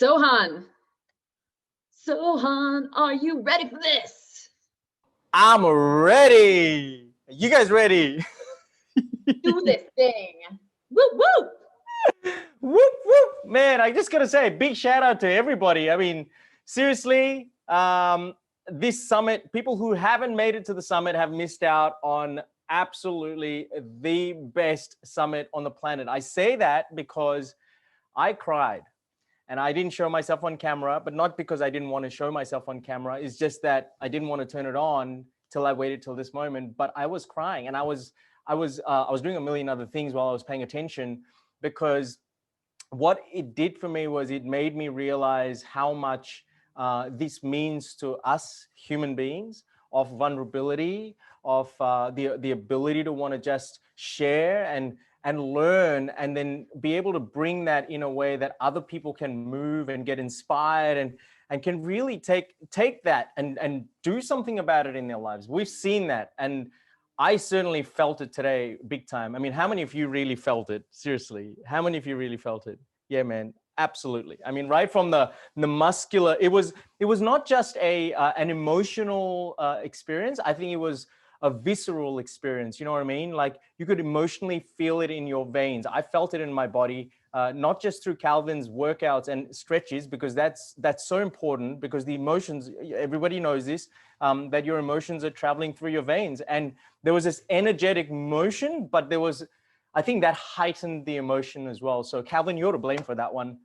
Sohan, Sohan, are you ready for this? I'm ready. You guys ready? Do this thing. Woo woo! Whoop, whoop. Man, I just gotta say, big shout out to everybody. I mean, seriously, this summit, people who haven't made it to the summit have missed out on absolutely the best summit on the planet. I say that because I cried. And I didn't show myself on camera, but not because I didn't want to show myself on camera. It's just that I didn't want to turn it on till I waited till this moment. But I was crying, and I was doing a million other things while I was paying attention, because what it did for me was it made me realize how much this means to us human beings, of vulnerability, of the ability to want to just share and learn, and then be able to bring that in a way that other people can move and get inspired and can really take that and do something about it in their lives. We've seen that, and I certainly felt it today big time. I mean, how many of you really felt it? Seriously, how many of you really felt it? Yeah, man, absolutely. I mean, right from the muscular, it was not just an emotional experience. I think it was a visceral experience. You know what I mean? Like, you could emotionally feel it in your veins. I felt it in my body, not just through Calvin's workouts and stretches, because that's so important, because the emotions, everybody knows this, that your emotions are traveling through your veins. And there was this energetic motion, but there was, I think that heightened the emotion as well. So Calvin, you're to blame for that one.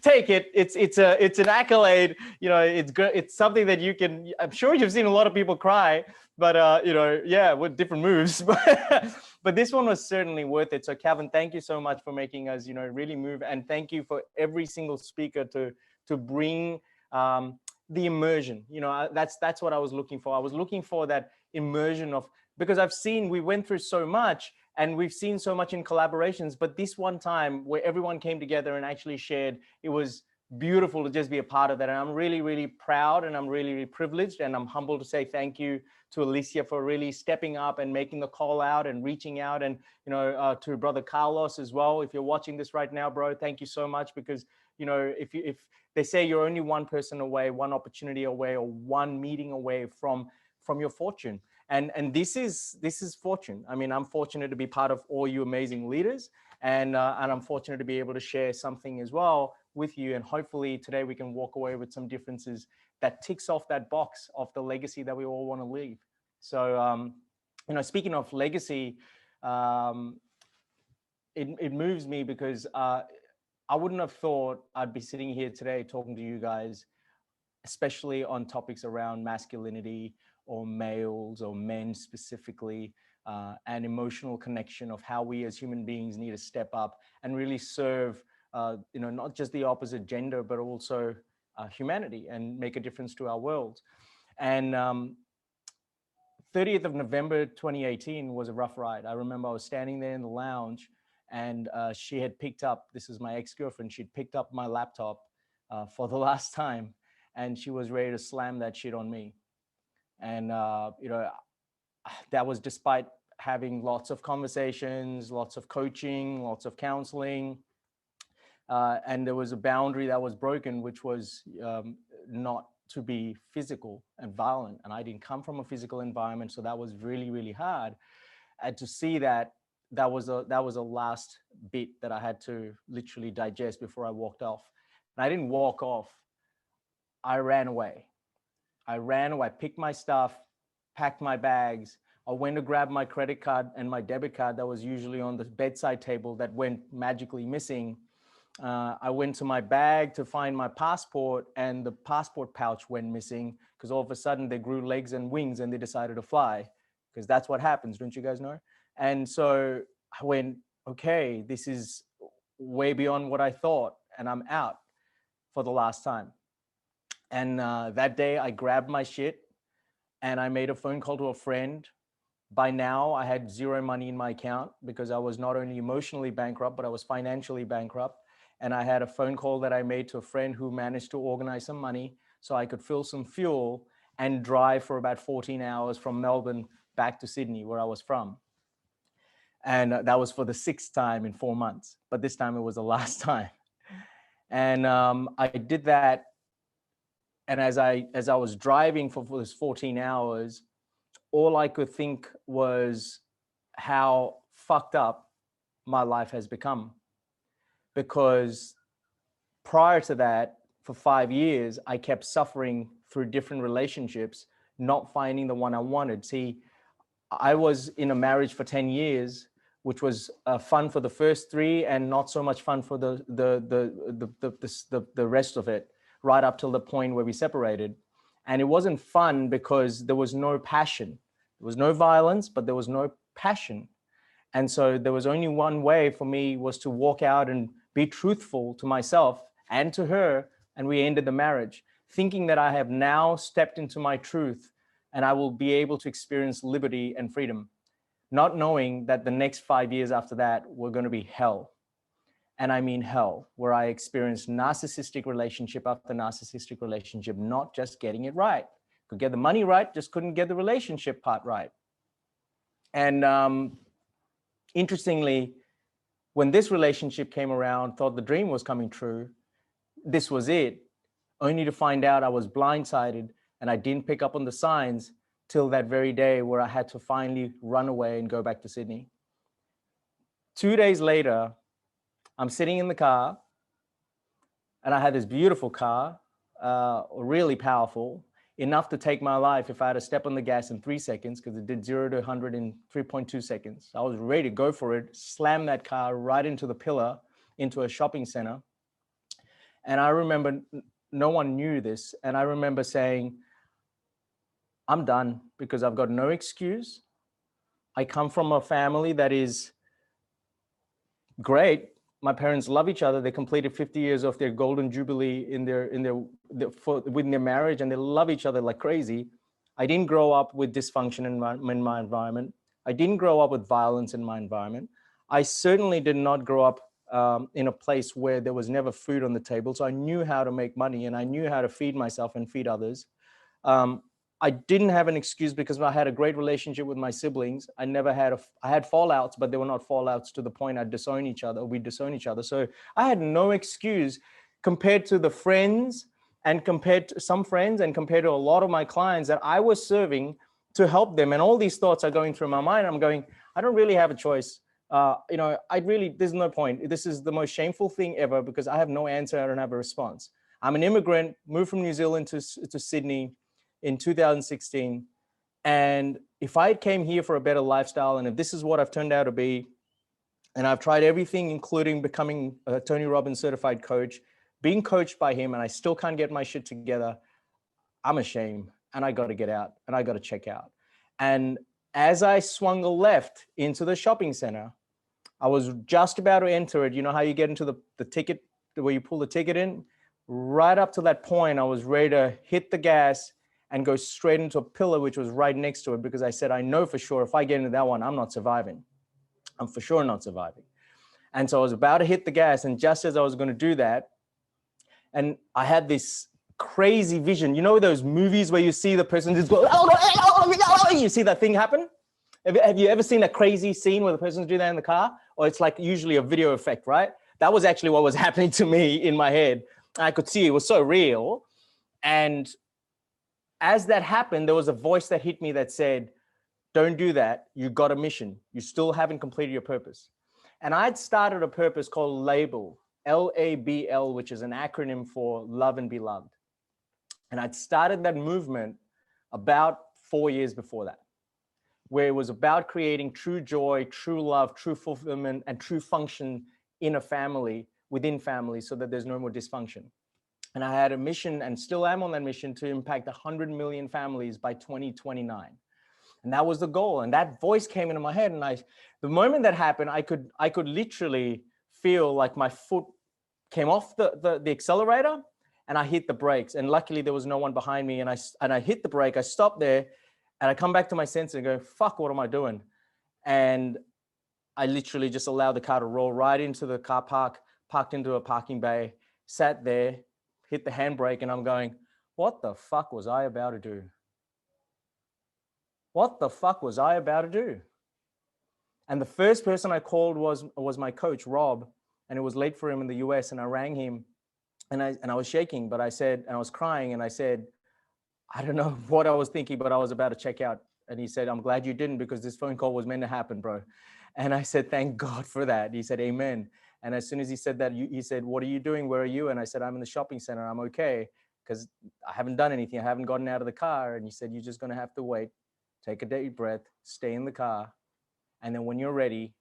Take it. It's an accolade. You know, it's good. It's something that you can. I'm sure you've seen a lot of people cry, but you know, yeah, with different moves. But this one was certainly worth it. So Calvin, thank you so much for making us, you know, really move, and thank you for every single speaker to bring the immersion. You know, that's what I was looking for. I was looking for that immersion of, because we went through so much, and we've seen so much in collaborations, but this one time where everyone came together and actually shared, it was beautiful to just be a part of that. And I'm really, really proud, and I'm really, really privileged, and I'm humbled to say thank you to Elysia for really stepping up and making the call out and reaching out, and, you know, to brother Carlos as well. If you're watching this right now, bro, thank you so much, because, you know, if they say you're only one person away, one opportunity away, or one meeting away from your fortune. And this is fortune. I mean, I'm fortunate to be part of all you amazing leaders, and I'm fortunate to be able to share something as well with you. And hopefully today we can walk away with some differences that ticks off that box of the legacy that we all want to leave. So, you know, speaking of legacy, it moves me, because I wouldn't have thought I'd be sitting here today talking to you guys, especially on topics around masculinity, or males, or men specifically, and emotional connection of how we as human beings need to step up and really serve, you know, not just the opposite gender, but also humanity, and make a difference to our world. And 30th of November 2018 was a rough ride. I remember I was standing there in the lounge, and she had picked up, this is my ex-girlfriend, she'd picked up my laptop for the last time, and she was ready to slam that shit on me. And, you know, that was despite having lots of conversations, lots of coaching, lots of counseling. And there was a boundary that was broken, which was not to be physical and violent. And I didn't come from a physical environment, so that was really, really hard. And to see that, that was a last bit that I had to literally digest before I walked off. And I didn't walk off. I ran away. I picked my stuff, packed my bags. I went to grab my credit card and my debit card that was usually on the bedside table that went magically missing. I went to my bag to find my passport, and the passport pouch went missing, because all of a sudden they grew legs and wings and they decided to fly, because that's what happens, don't you guys know? And so I went, okay, this is way beyond what I thought, and I'm out for the last time. And that day I grabbed my shit and I made a phone call to a friend. By now I had zero money in my account, because I was not only emotionally bankrupt, but I was financially bankrupt. And I had a phone call that I made to a friend who managed to organize some money so I could fill some fuel and drive for about 14 hours from Melbourne back to Sydney, where I was from. And that was for the 6th time in 4 months, but this time it was the last time. And I did that. And as I was driving for those 14 hours, all I could think was how fucked up my life has become. Because prior to that, for 5 years, I kept suffering through different relationships, not finding the one I wanted. See, I was in a marriage for 10 years, which was fun for the first 3 and not so much fun for the rest of it, right up till the point where we separated. And it wasn't fun because there was no passion. There was no violence, but there was no passion. And so there was only one way for me, was to walk out and be truthful to myself and to her. And we ended the marriage, thinking that I have now stepped into my truth and I will be able to experience liberty and freedom, not knowing that the next 5 years after that were going to be hell. And I mean hell, where I experienced narcissistic relationship after narcissistic relationship, not just getting it right. Could get the money right, just couldn't get the relationship part right. And interestingly, when this relationship came around, thought the dream was coming true, this was it, only to find out I was blindsided and I didn't pick up on the signs till that very day where I had to finally run away and go back to Sydney. 2 days later, I'm sitting in the car and I had this beautiful car, really powerful, enough to take my life if I had to step on the gas in 3 seconds, because it did 0 to 100 in 3.2 seconds. I was ready to go for it, slam that car right into the pillar, into a shopping center. And I remember no one knew this. And I remember saying, I'm done, because I've got no excuse. I come from a family that is great. My parents love each other. They completed 50 years of their golden jubilee within their marriage, and they love each other like crazy. I didn't grow up with dysfunction in my environment. I didn't grow up with violence in my environment. I certainly did not grow up in a place where there was never food on the table. So I knew how to make money and I knew how to feed myself and feed others. I didn't have an excuse because I had a great relationship with my siblings. I had fallouts, but they were not fallouts to the point we'd disown each other. So I had no excuse compared to the friends and compared to some friends and compared to a lot of my clients that I was serving to help them. And all these thoughts are going through my mind. I'm going, I don't really have a choice. There's no point. This is the most shameful thing ever because I have no answer. I don't have a response. I'm an immigrant, moved from New Zealand to Sydney in 2016. And if I came here for a better lifestyle, and if this is what I've turned out to be, and I've tried everything, including becoming a Tony Robbins certified coach, being coached by him, and I still can't get my shit together, I'm ashamed and I got to get out and I got to check out. And as I swung a left into the shopping center, I was just about to enter it. You know how you get into the ticket, where you pull the ticket in? Right up to that point, I was ready to hit the gas and go straight into a pillar, which was right next to it, because I said, I know for sure if I get into that one, I'm not surviving. I'm for sure not surviving. And so I was about to hit the gas. And just as I was going to do that, and I had this crazy vision. You know those movies where you see the person just go, you see that thing happen? Have you ever seen a crazy scene where the person's doing that in the car? Or it's like usually a video effect, right? That was actually what was happening to me in my head. I could see it was so real. And as that happened, there was a voice that hit me that said, don't do that. You got a mission. You still haven't completed your purpose. And I'd started a purpose called Label, LABL, which is an acronym for Love and Be Loved. And I'd started that movement about 4 years before that, where it was about creating true joy, true love, true fulfillment, and true function in a family, within family, so that there's no more dysfunction. And I had a mission, and still am on that mission, to impact 100 million families by 2029. And that was the goal. And that voice came into my head. And the moment that happened, I could literally feel like my foot came off the accelerator and I hit the brakes. And luckily there was no one behind me. And I hit the brake, I stopped there and I come back to my senses and go, fuck, what am I doing? And I literally just allowed the car to roll right into the car park, parked into a parking bay, sat there, hit the handbrake, and I'm going, what the fuck was I about to do? What the fuck was I about to do? And the first person I called was my coach, Rob, and it was late for him in the US. And I rang him And I was shaking, but I said, and I was crying, and I said, I don't know what I was thinking, but I was about to check out. And he said, I'm glad you didn't, because this phone call was meant to happen, bro. And I said, thank God for that. He said, amen. And as soon as he said that, he said, what are you doing? Where are you? And I said, I'm in the shopping center. I'm okay, because I haven't done anything. I haven't gotten out of the car. And he said, you're just going to have to wait, take a deep breath, stay in the car. And then when you're ready,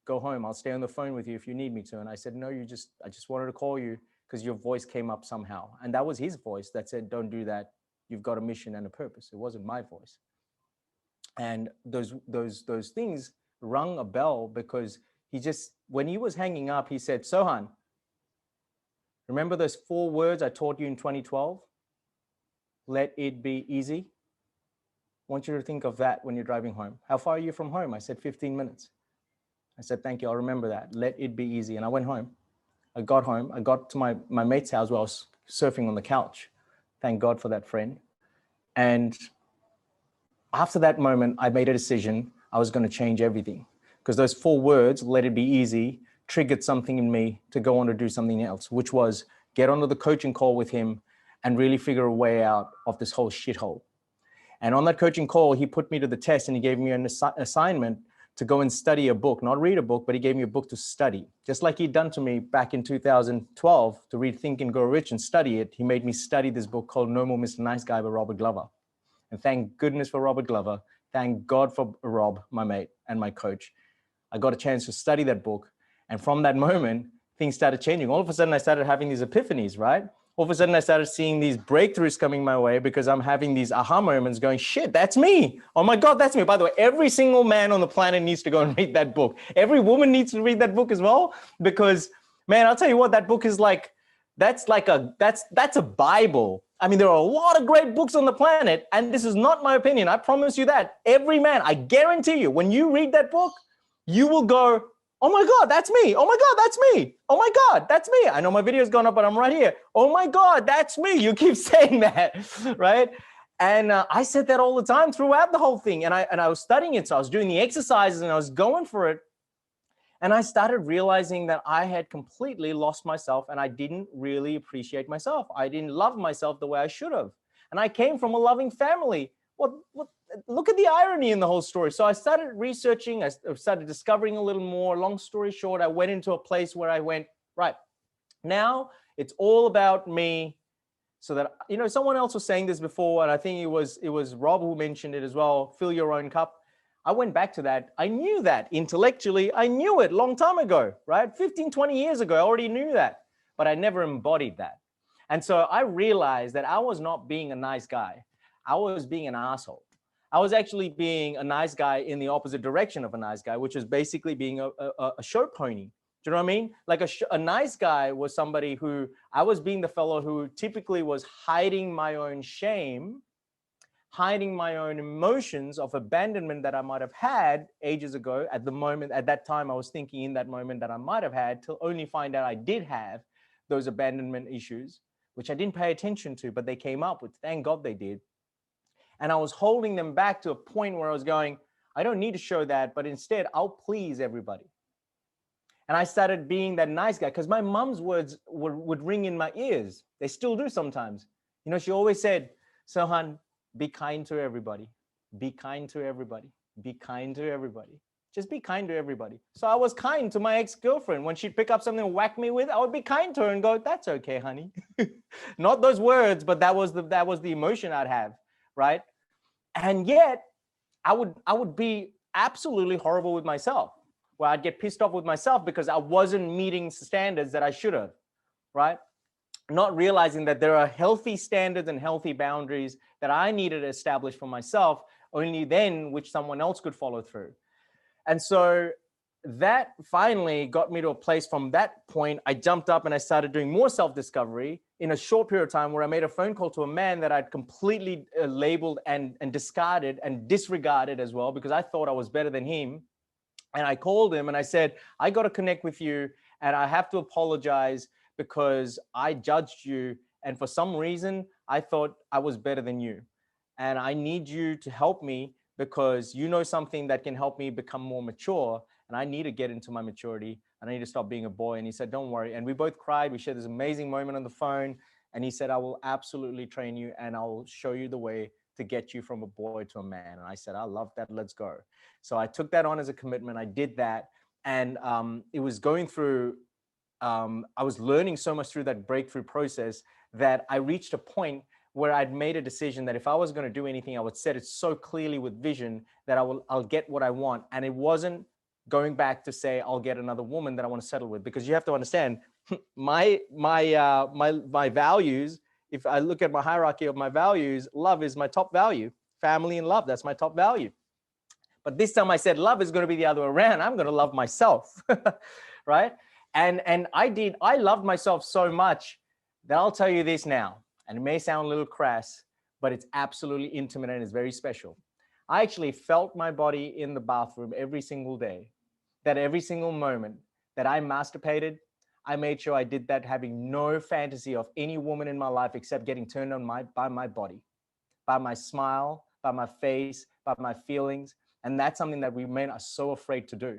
go home. I'll stay on the phone with you if you need me to. And I said, no, I just wanted to call you because your voice came up somehow. And that was his voice that said, don't do that. You've got a mission and a purpose. It wasn't my voice. And those things rung a bell, because he just, when he was hanging up, he said, Sohan, remember those 4 words I taught you in 2012? Let it be easy. I want you to think of that when you're driving home. How far are you from home? I said, 15 minutes. I said, thank you. I'll remember that. Let it be easy. And I went home. I got home. I got to my mate's house where I was surfing on the couch. Thank God for that friend. And after that moment, I made a decision. I was going to change everything, because those 4 words, let it be easy, triggered something in me to go on to do something else, which was get onto the coaching call with him and really figure a way out of this whole shithole. And on that coaching call, he put me to the test, and he gave me an assignment to go and study a book, not read a book, but he gave me a book to study. Just like he'd done to me back in 2012 to read Think and Grow Rich and study it, he made me study this book called No More Mr. Nice Guy by Robert Glover. And thank goodness for Robert Glover. Thank God for Rob, my mate and my coach. I got a chance to study that book. And from that moment, things started changing. All of a sudden, I started having these epiphanies, right? All of a sudden, I started seeing these breakthroughs coming my way, because I'm having these aha moments going, shit, that's me. Oh my God, that's me. By the way, every single man on the planet needs to go and read that book. Every woman needs to read that book as well, because, man, I'll tell you what, that book is like, that's a Bible. I mean, there are a lot of great books on the planet, and this is not my opinion. I promise you that. Every man, I guarantee you, when you read that book, you will go, oh my God, that's me. Oh my God, that's me. Oh my God, that's me. I know my video's gone up, but I'm right here. Oh my God, that's me. You keep saying that, right? And I said that all the time throughout the whole thing. And I was studying it. So I was doing the exercises and I was going for it. And I started realizing that I had completely lost myself, and I didn't really appreciate myself. I didn't love myself the way I should have. And I came from a loving family. Look at the irony in the whole story. So I started researching, I started discovering a little more. Long story short, I went into a place where I went, right, now it's all about me. So that, you know, someone else was saying this before, and I think it was Rob who mentioned it as well, fill your own cup. I went back to that. I knew that intellectually. I knew it long time ago, right? 15, 20 years ago, I already knew that, but I never embodied that. And so I realized that I was not being a nice guy. I was being an asshole. I was actually being a nice guy in the opposite direction of a nice guy, which is basically being a show pony. Do you know what I mean? Like a nice guy was somebody who, I was being the fellow who typically was hiding my own shame, hiding my own emotions of abandonment that I might have had ages ago. At the moment, at that time, I was thinking in that moment that I might have had, till only find out I did have those abandonment issues, which I didn't pay attention to, but they came up with, thank God they did. And I was holding them back to a point where I was going, I don't need to show that, but instead I'll please everybody. And I started being that nice guy, because my mom's words would ring in my ears. They still do sometimes. You know, she always said, Sohan, be kind to everybody. Be kind to everybody. Be kind to everybody. Just be kind to everybody. So I was kind to my ex-girlfriend. When she'd pick up something and whack me with, I would be kind to her and go, that's okay, honey. Not those words, but that was the emotion I'd have, right? And yet I would be absolutely horrible with myself, where I'd get pissed off with myself because I wasn't meeting standards that I should have, right? Not realizing that there are healthy standards and healthy boundaries that I needed to establish for myself, only then which someone else could follow through. And so that finally got me to a place. From that point, I jumped up and I started doing more self-discovery in a short period of time, where I made a phone call to a man that I'd completely labeled and discarded and disregarded as well, because I thought I was better than him. And I called him and I said, I got to connect with you, and I have to apologize because I judged you. And for some reason, I thought I was better than you. And I need you to help me, because you know something that can help me become more mature. And I need to get into my maturity. and I need to stop being a boy. And he said, don't worry. And we both cried. We shared this amazing moment on the phone. And he said, I will absolutely train you and I'll show you the way to get you from a boy to a man. And I said, I love that. Let's go. So I took that on as a commitment. I did that. And it was going through, I was learning so much through that breakthrough process that I reached a point where I'd made a decision that if I was going to do anything, I would set it so clearly with vision that I'll get what I want. And it wasn't going back to say, I'll get another woman that I want to settle with, because you have to understand my values. If I look at my hierarchy of my values, love is my top value. Family and love, that's my top value. But this time I said, love is going to be the other way around. I'm going to love myself, right? And I loved myself so much that I'll tell you this now, and it may sound a little crass, but it's absolutely intimate and it's very special. I actually felt my body in the bathroom every single day, that every single moment that I masturbated, I made sure I did that having no fantasy of any woman in my life except getting turned on by my body, by my smile, by my face, by my feelings. And that's something that we men are so afraid to do.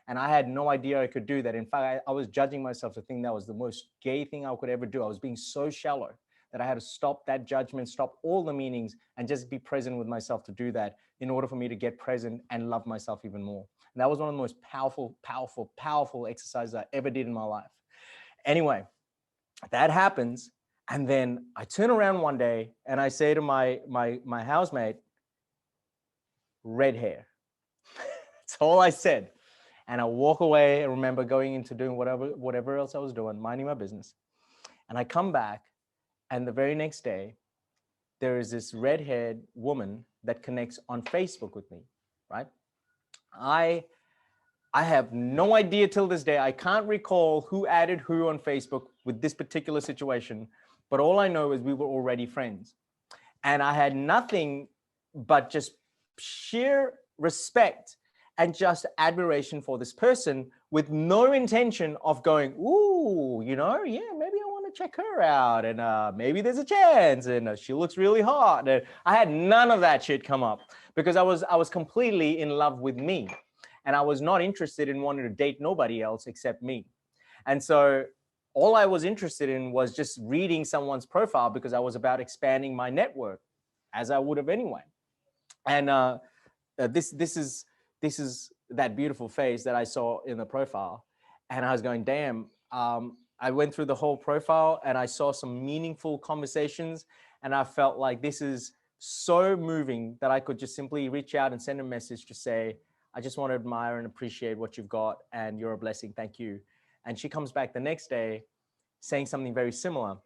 And I had no idea I could do that. In fact, I was judging myself to think that was the most gay thing I could ever do. I was being so shallow that I had to stop that judgment, stop all the meanings, and just be present with myself to do that in order for me to get present and love myself even more. And that was one of the most powerful exercises I ever did in my life. Anyway, that happens. And then I turn around one day and I say to my housemate, red hair. That's all I said. And I walk away and remember going into doing whatever else I was doing, minding my business. And I come back, and the very next day, there is this red-haired woman that connects on Facebook with me, right? I have no idea till this day. I can't recall who added who on Facebook with this particular situation, but all I know is we were already friends. And I had nothing but just sheer respect and just admiration for this person, with no intention of going, ooh, yeah, maybe I want to check her out, and maybe there's a chance, and she looks really hot. And I had none of that shit come up, because I was completely in love with me, and I was not interested in wanting to date nobody else except me. And so all I was interested in was just reading someone's profile, because I was about expanding my network, as I would have anyway. And this is that beautiful face that I saw in the profile. And I was going, damn, I went through the whole profile and I saw some meaningful conversations, and I felt like this is so moving that I could just simply reach out and send a message to say, I just want to admire and appreciate what you've got, and you're a blessing. Thank you. And she comes back the next day saying something very similar.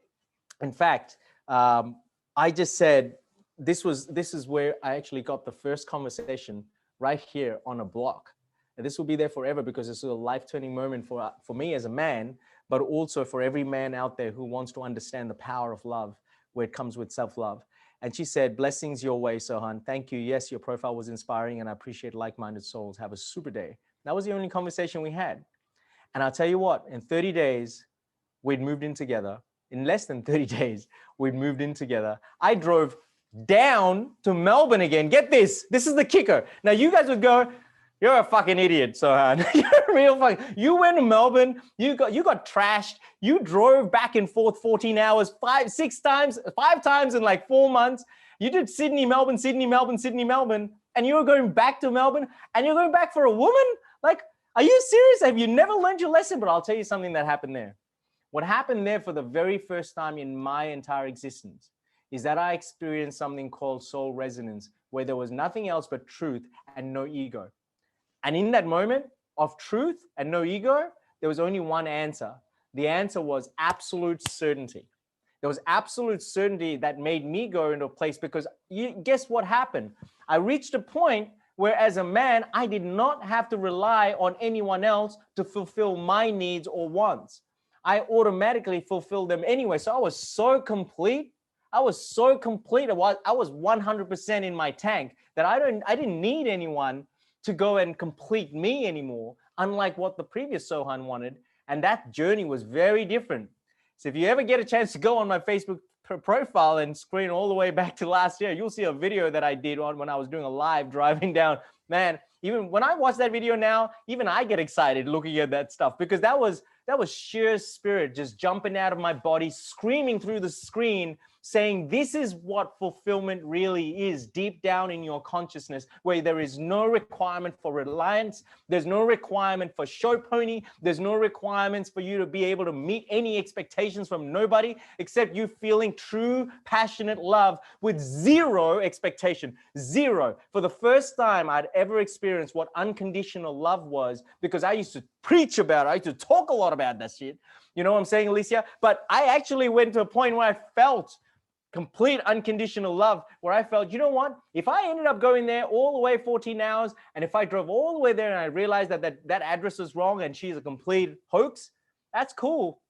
In fact, I just said, this is where I actually got the first conversation, right here on a block. And this will be there forever, because it's a life-turning moment for me as a man, but also for every man out there who wants to understand the power of love, where it comes with self-love. And she said, blessings your way, Sohan. Thank you. Yes, your profile was inspiring, and I appreciate like-minded souls. Have a super day. That was the only conversation we had. And I'll tell you what, in 30 days, we'd moved in together. In less than 30 days, we'd moved in together. I drove down to Melbourne again. Get this. This is the kicker. Now you guys would go, you're a fucking idiot, Sohan. You're a real fucking. You went to Melbourne. You got trashed. You drove back and forth 14 hours, 5 times in like 4 months. You did Sydney, Melbourne, Sydney, Melbourne, Sydney, Melbourne, and you were going back to Melbourne, and you're going back for a woman? Like, are you serious? Have you never learned your lesson? But I'll tell you something that happened there. What happened there for the very first time in my entire existence is that I experienced something called soul resonance, where there was nothing else but truth and no ego. And in that moment of truth and no ego, there was only one answer. The answer was absolute certainty. There was absolute certainty that made me go into a place, because guess what happened? I reached a point where, as a man, I did not have to rely on anyone else to fulfill my needs or wants. I automatically fulfilled them anyway. So I was so complete. I was 100% in my tank that I didn't need anyone to go and complete me anymore, unlike what the previous Sohan wanted. And that journey was very different. So if you ever get a chance to go on my Facebook profile and screen all the way back to last year, you'll see a video that I did when I was doing a live driving down. Man, Even when I watch that video now, even I get excited looking at that stuff, because that was sheer spirit just jumping out of my body, screaming through the screen, saying this is what fulfillment really is deep down in your consciousness, where there is no requirement for reliance, there's no requirement for show pony, there's no requirements for you to be able to meet any expectations from nobody, except you feeling true passionate love with zero expectation. Zero. For the first time I'd ever experienced what unconditional love was, because I used to preach about it, I used to talk a lot about that shit, you know what I'm saying, Elysia? But I actually went to a point where I felt complete unconditional love, where I felt, you know what, if I ended up going there all the way 14 hours, and if I drove all the way there and I realized that address was wrong and she's a complete hoax, that's cool.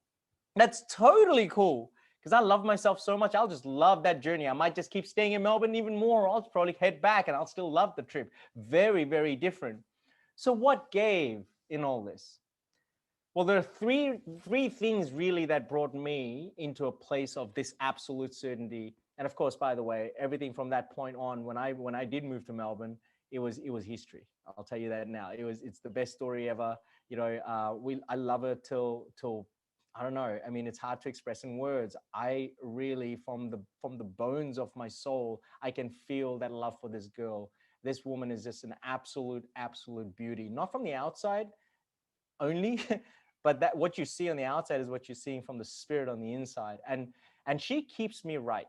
That's totally cool, because I love myself so much. I'll just love that journey. I might just keep staying in Melbourne even more, or I'll probably head back and I'll still love the trip. Very, very different. So what gave in all this? Well, there are three things really that brought me into a place of this absolute certainty. And of course, by the way, everything from that point on, when I did move to Melbourne, it was history. I'll tell you that now. It's the best story ever. You know, I love it till I don't know. I mean, it's hard to express in words. I really, from the bones of my soul, I can feel that love for this girl. This woman is just an absolute beauty. Not from the outside only, but that what you see on the outside is what you're seeing from the spirit on the inside. And she keeps me right.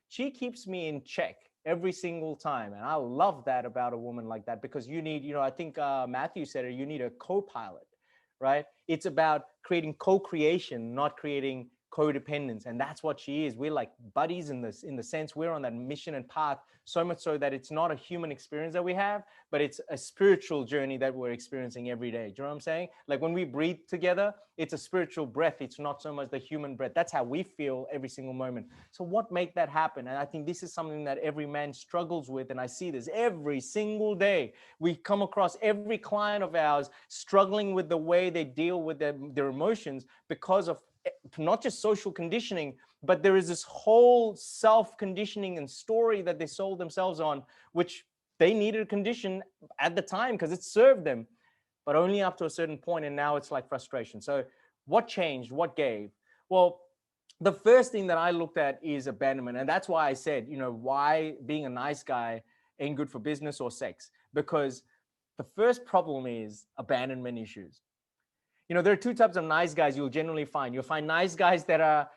She keeps me in check every single time. And I love that about a woman like that, because you need, you know, I think Matthew said it, you need a co-pilot, right? It's about creating co-creation, not creating codependence. And that's what she is. We're like buddies in the sense we're on that mission and path, so much so that it's not a human experience that we have, but it's a spiritual journey that we're experiencing every day. Do you know what I'm saying? Like when we breathe together, it's a spiritual breath. It's not so much the human breath. That's how we feel every single moment. So what made that happen? And I think this is something that every man struggles with. And I see this every single day. We come across every client of ours struggling with the way they deal with their emotions, because of not just social conditioning, but there is this whole self-conditioning and story that they sold themselves on, which they needed a condition at the time because it served them, but only up to a certain point. And now it's like frustration. So what changed? What gave? Well, the first thing that I looked at is abandonment. And that's why I said, you know, why being a nice guy ain't good for business or sex, because the first problem is abandonment issues. You know, there are two types of nice guys you'll generally find. You'll find nice guys that are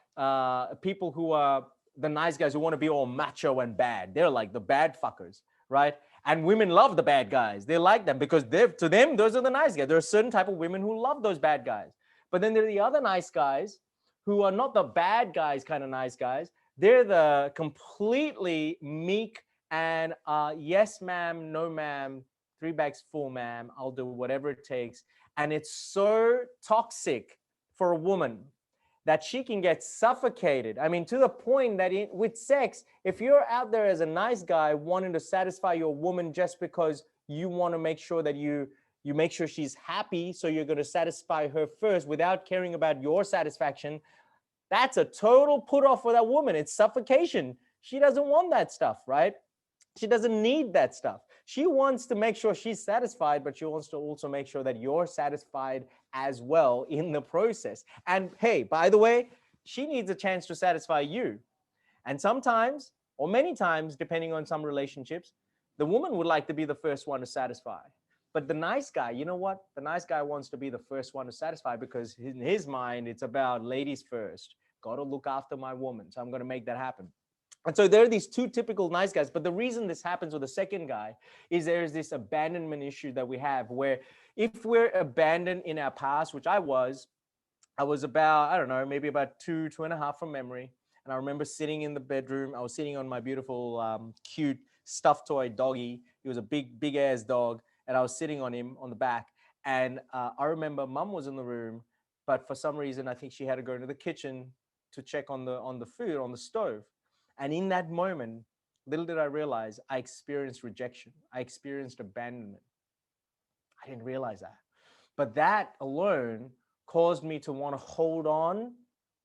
people who are the nice guys who want to be all macho and bad. They're like the bad fuckers, right? And women love the bad guys. They like them because to them, those are the nice guys. There are certain type of women who love those bad guys. But then there are the other nice guys who are not the bad guys kind of nice guys. They're the completely meek and yes, ma'am, no, ma'am, 3 bags full, ma'am, I'll do whatever it takes. And it's so toxic for a woman that she can get suffocated. I mean, to the point that with sex, if you're out there as a nice guy wanting to satisfy your woman just because you want to make sure that you make sure she's happy, so you're going to satisfy her first without caring about your satisfaction, that's a total put off for that woman. It's suffocation. She doesn't want that stuff, right? She doesn't need that stuff. She wants to make sure she's satisfied, but she wants to also make sure that you're satisfied as well in the process. And hey, by the way, she needs a chance to satisfy you. And sometimes, or many times, depending on some relationships, the woman would like to be the first one to satisfy. But the nice guy, you know what? The nice guy wants to be the first one to satisfy, because in his mind, it's about ladies first. Got to look after my woman. So I'm going to make that happen. And so there are these two typical nice guys. But the reason this happens with the second guy is there's this abandonment issue that we have, where if we're abandoned in our past, which I was about, I don't know, maybe about two and a half from memory. And I remember sitting in the bedroom. I was sitting on my beautiful, cute stuffed toy doggy. He was a big ass dog. And I was sitting on him on the back. And I remember mum was in the room, but for some reason, I think she had to go into the kitchen to check on the food on the stove. And in that moment, little did I realize, I experienced rejection. I experienced abandonment. I didn't realize that. But that alone caused me to want to hold on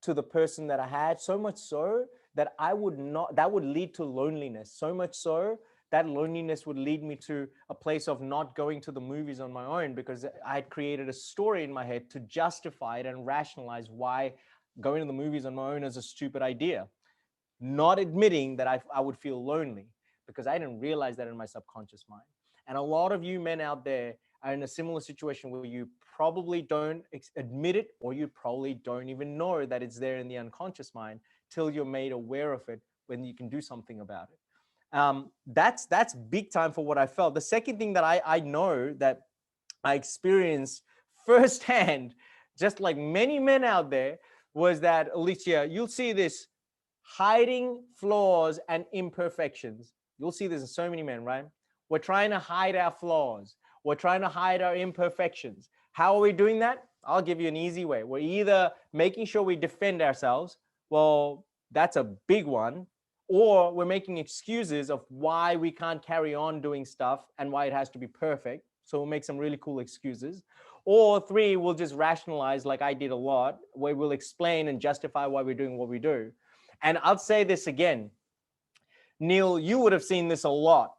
to the person that I had, so much so that that would lead to loneliness, so much so that loneliness would lead me to a place of not going to the movies on my own, because I had created a story in my head to justify it and rationalize why going to the movies on my own is a stupid idea, not admitting that I would feel lonely, because I didn't realize that in my subconscious mind. And a lot of you men out there are in a similar situation where you probably don't admit it, or you probably don't even know that it's there in the unconscious mind till you're made aware of it when you can do something about it. That's big time for what I felt. The second thing that I know that I experienced firsthand, just like many men out there, was that, Elysia, you'll see this hiding flaws and imperfections. You'll see this in so many men, right? We're trying to hide our flaws. We're trying to hide our imperfections. How are we doing that? I'll give you an easy way. We're either making sure we defend ourselves. Well, that's a big one. Or we're making excuses of why we can't carry on doing stuff and why it has to be perfect. So we'll make some really cool excuses. Or three, we'll just rationalize, like I did a lot, where we'll explain and justify why we're doing what we do. And I'll say this again, Neil, you would have seen this a lot.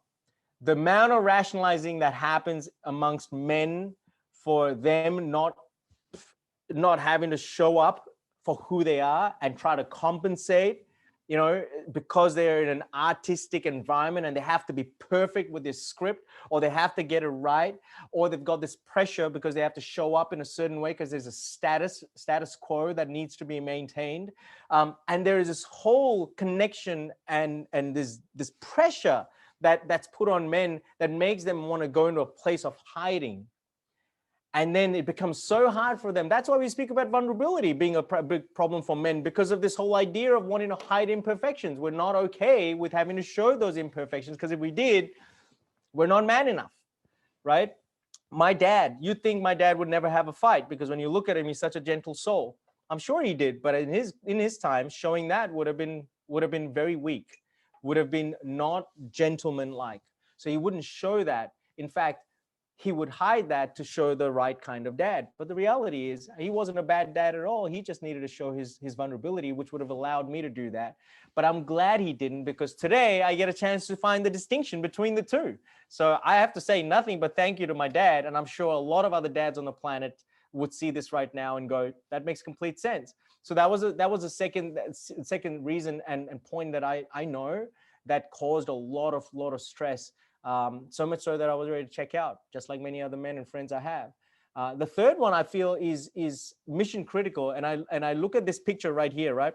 The amount of rationalizing that happens amongst men for them not having to show up for who they are and try to compensate, you know, because they're in an artistic environment and they have to be perfect with this script, or they have to get it right, or they've got this pressure because they have to show up in a certain way because there's a status quo that needs to be maintained. And there is this whole connection and this pressure that's put on men that makes them want to go into a place of hiding. And then it becomes so hard for them. That's why we speak about vulnerability being a big problem for men, because of this whole idea of wanting to hide imperfections. We're not okay with having to show those imperfections, because if we did, we're not man enough, right? My dad, you'd think my dad would never have a fight, because when you look at him, he's such a gentle soul. I'm sure he did, but in his time, showing that would have been very weak, would have been not gentleman-like. So he wouldn't show that. In fact, he would hide that to show the right kind of dad. But the reality is he wasn't a bad dad at all. He just needed to show his vulnerability, which would have allowed me to do that. But I'm glad he didn't, because today I get a chance to find the distinction between the two. So I have to say nothing but thank you to my dad. And I'm sure a lot of other dads on the planet would see this right now and go, that makes complete sense. So that was a second reason and point that I know that caused a lot of stress. So much so that I was ready to check out, just like many other men and friends I have. The third one I feel is mission critical, and I look at this picture right here, right?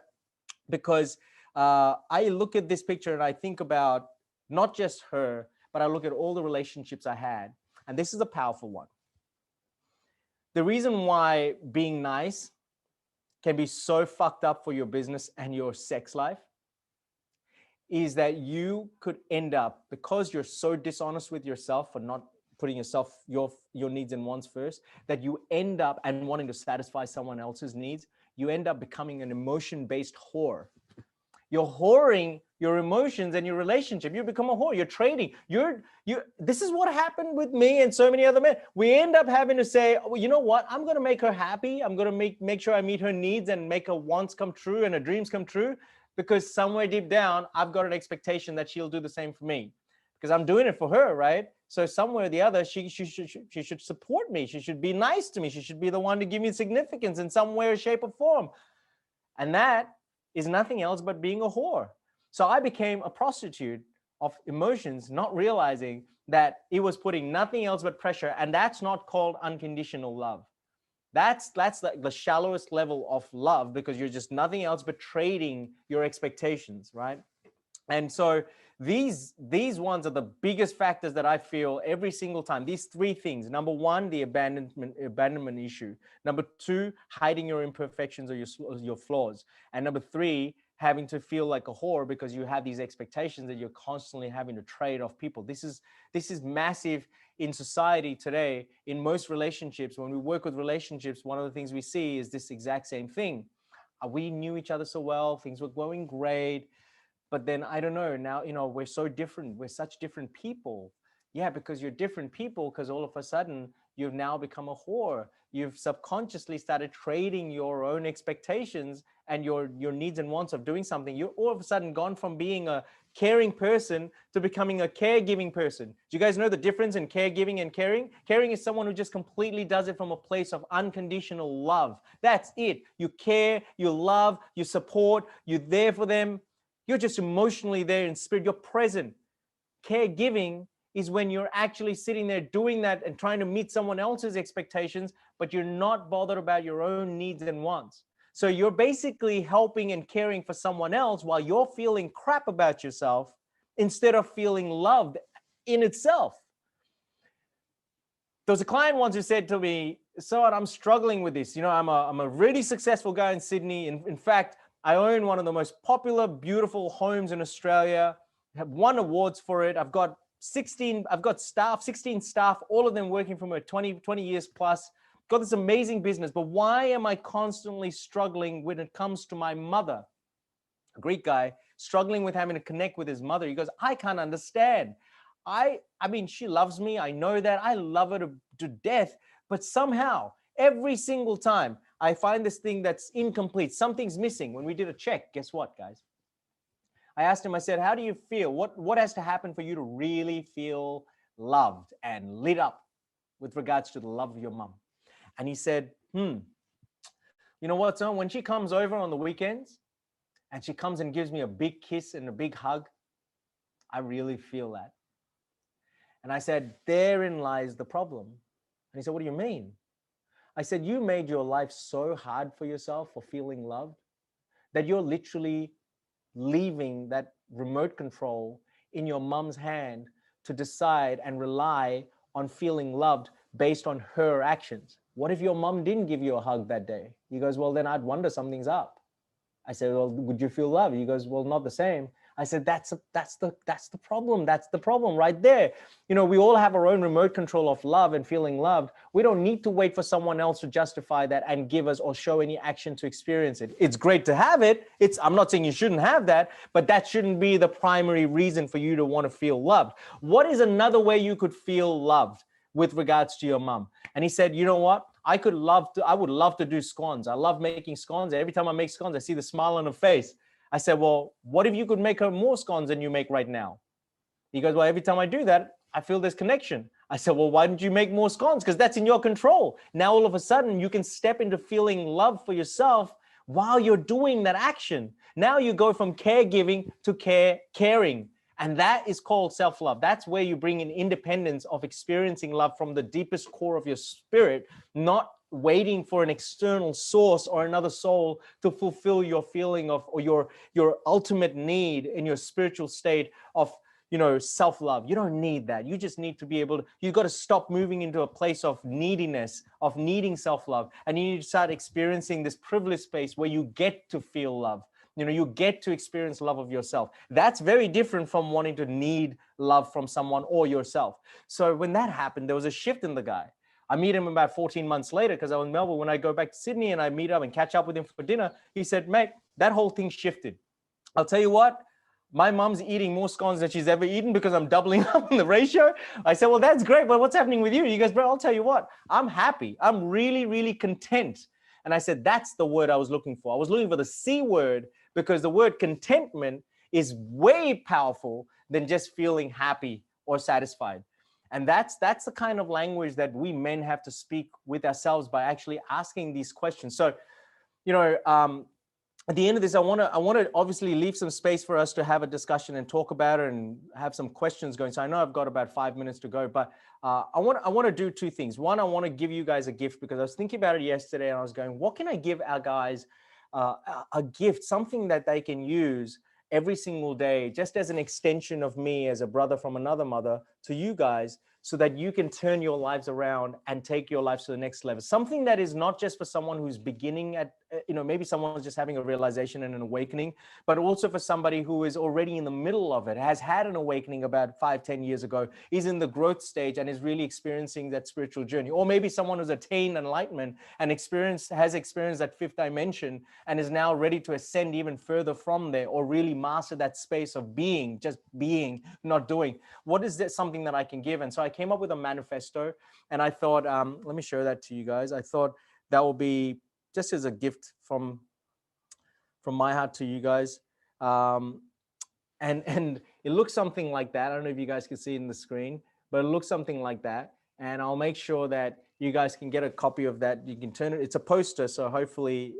Because I look at this picture and I think about not just her, but I look at all the relationships I had, and this is a powerful one. The reason why being nice can be so fucked up for your business and your sex life is that you could end up, because you're so dishonest with yourself for not putting your needs and wants first, that you end up and wanting to satisfy someone else's needs. You end up becoming an emotion-based whore. You're whoring your emotions and your relationship. You become a whore. You're trading. This is what happened with me and so many other men. We end up having to say, well, you know what? I'm going to make her happy. I'm going to make sure I meet her needs and make her wants come true and her dreams come true. Because somewhere deep down, I've got an expectation that she'll do the same for me, because I'm doing it for her, right? So somewhere or the other, she should support me. She should be nice to me. She should be the one to give me significance in some way or shape or form. And that is nothing else but being a whore. So I became a prostitute of emotions, not realizing that it was putting nothing else but pressure. And that's not called unconditional love. That's the shallowest level of love, because you're just nothing else but trading your expectations, right? And so these ones are the biggest factors that I feel every single time. These three things. Number one, the abandonment issue. Number two, hiding your imperfections or your flaws. And number three, having to feel like a whore because you have these expectations that you're constantly having to trade off people. This is massive in society today. In most relationships, when we work with relationships, one of the things we see is this exact same thing. We knew each other so well, things were going great, but then I don't know, now, we're so different. We're such different people. Yeah, because you're different people, because all of a sudden you've now become a whore. You've subconsciously started trading your own expectations and your needs and wants of doing something. You're all of a sudden gone from being a caring person to becoming a caregiving person. Do you guys know the difference in caregiving and caring? Caring is someone who just completely does it from a place of unconditional love. That's it. You care, you love, you support, you're there for them. You're just emotionally there in spirit. You're present. Caregiving is when you're actually sitting there doing that and trying to meet someone else's expectations, but you're not bothered about your own needs and wants. So you're basically helping and caring for someone else while you're feeling crap about yourself instead of feeling loved in itself. There was a client once who said to me, Sohan, I'm struggling with this. You know, I'm a really successful guy in Sydney. In fact, I own one of the most popular, beautiful homes in Australia. I have won awards for it. I've got 16 staff, all of them working for me 20 years plus. Got this amazing business, but why am I constantly struggling when it comes to my mother? A Greek guy struggling with having to connect with his mother. He goes, I can't understand. I mean, she loves me. I know that. I love her to death, but somehow every single time I find this thing that's incomplete, something's missing. When we did a check, guess what, guys? I asked him, I said, how do you feel? What has to happen for you to really feel loved and lit up with regards to the love of your mom? And he said, you know what, son? When she comes over on the weekends and she comes and gives me a big kiss and a big hug, I really feel that. And I said, therein lies the problem. And he said, what do you mean? I said, you made your life so hard for yourself for feeling loved that you're literally leaving that remote control in your mom's hand to decide and rely on feeling loved based on her actions. What if your mom didn't give you a hug that day? He goes, well, then I'd wonder something's up. I said, well, would you feel loved? He goes, well, not the same. I said, that's the problem. That's the problem right there. You know, we all have our own remote control of love and feeling loved. We don't need to wait for someone else to justify that and give us or show any action to experience it. It's great to have it. I'm not saying you shouldn't have that, but that shouldn't be the primary reason for you to want to feel loved. What is another way you could feel loved with regards to your mom? And he said, you know what? I would love to do scones. I love making scones. Every time I make scones, I see the smile on her face. I said, well, what if you could make her more scones than you make right now? He goes, well, every time I do that, I feel this connection. I said, well, why don't you make more scones? Because that's in your control. Now, all of a sudden, you can step into feeling love for yourself while you're doing that action. Now you go from caregiving to caring. And that is called self-love. That's where you bring in independence of experiencing love from the deepest core of your spirit, not waiting for an external source or another soul to fulfill your feeling of, or your ultimate need in your spiritual state of, you know, self-love. You don't need that. You just need to be able to, you've got to stop moving into a place of neediness, of needing self-love. And you need to start experiencing this privileged space where you get to feel love. You know, you get to experience love of yourself. That's very different from wanting to need love from someone or yourself. So when that happened, there was a shift in the guy. I meet him about 14 months later because I was in Melbourne. When I go back to Sydney and I meet up and catch up with him for dinner, he said, mate, that whole thing shifted. I'll tell you what, my mom's eating more scones than she's ever eaten because I'm doubling up on the ratio. I said, well, that's great, but what's happening with you? He goes, bro, I'll tell you what, I'm happy. I'm really, really content. And I said, that's the word I was looking for. I was looking for the C word because the word contentment is way powerful than just feeling happy or satisfied. And that's the kind of language that we men have to speak with ourselves by actually asking these questions. So, you know, at the end of this, I want to obviously leave some space for us to have a discussion and talk about it and have some questions going. So I know I've got about 5 minutes to go, but I want to do two things. One, I want to give you guys a gift because I was thinking about it yesterday and I was going, what can I give our guys a gift, something that they can use every single day, just as an extension of me as a brother from another mother to you guys, so that you can turn your lives around and take your lives to the next level. Something that is not just for someone who's beginning at, you know, maybe someone's just having a realization and an awakening, but also for somebody who is already in the middle of it, has had an awakening about 5-10 years ago, is in the growth stage and is really experiencing that spiritual journey. Or maybe someone who's attained enlightenment and has experienced that fifth dimension and is now ready to ascend even further from there, or really master that space of being, just being, not doing. What is that? something that I can give? And so I came up with a manifesto, and I thought, let me show that to you guys. I thought that will be just as a gift from my heart to you guys. And it looks something like that. I don't know if you guys can see it in the screen, but it looks something like that. And I'll make sure that you guys can get a copy of that. You can turn it, it's a poster. So hopefully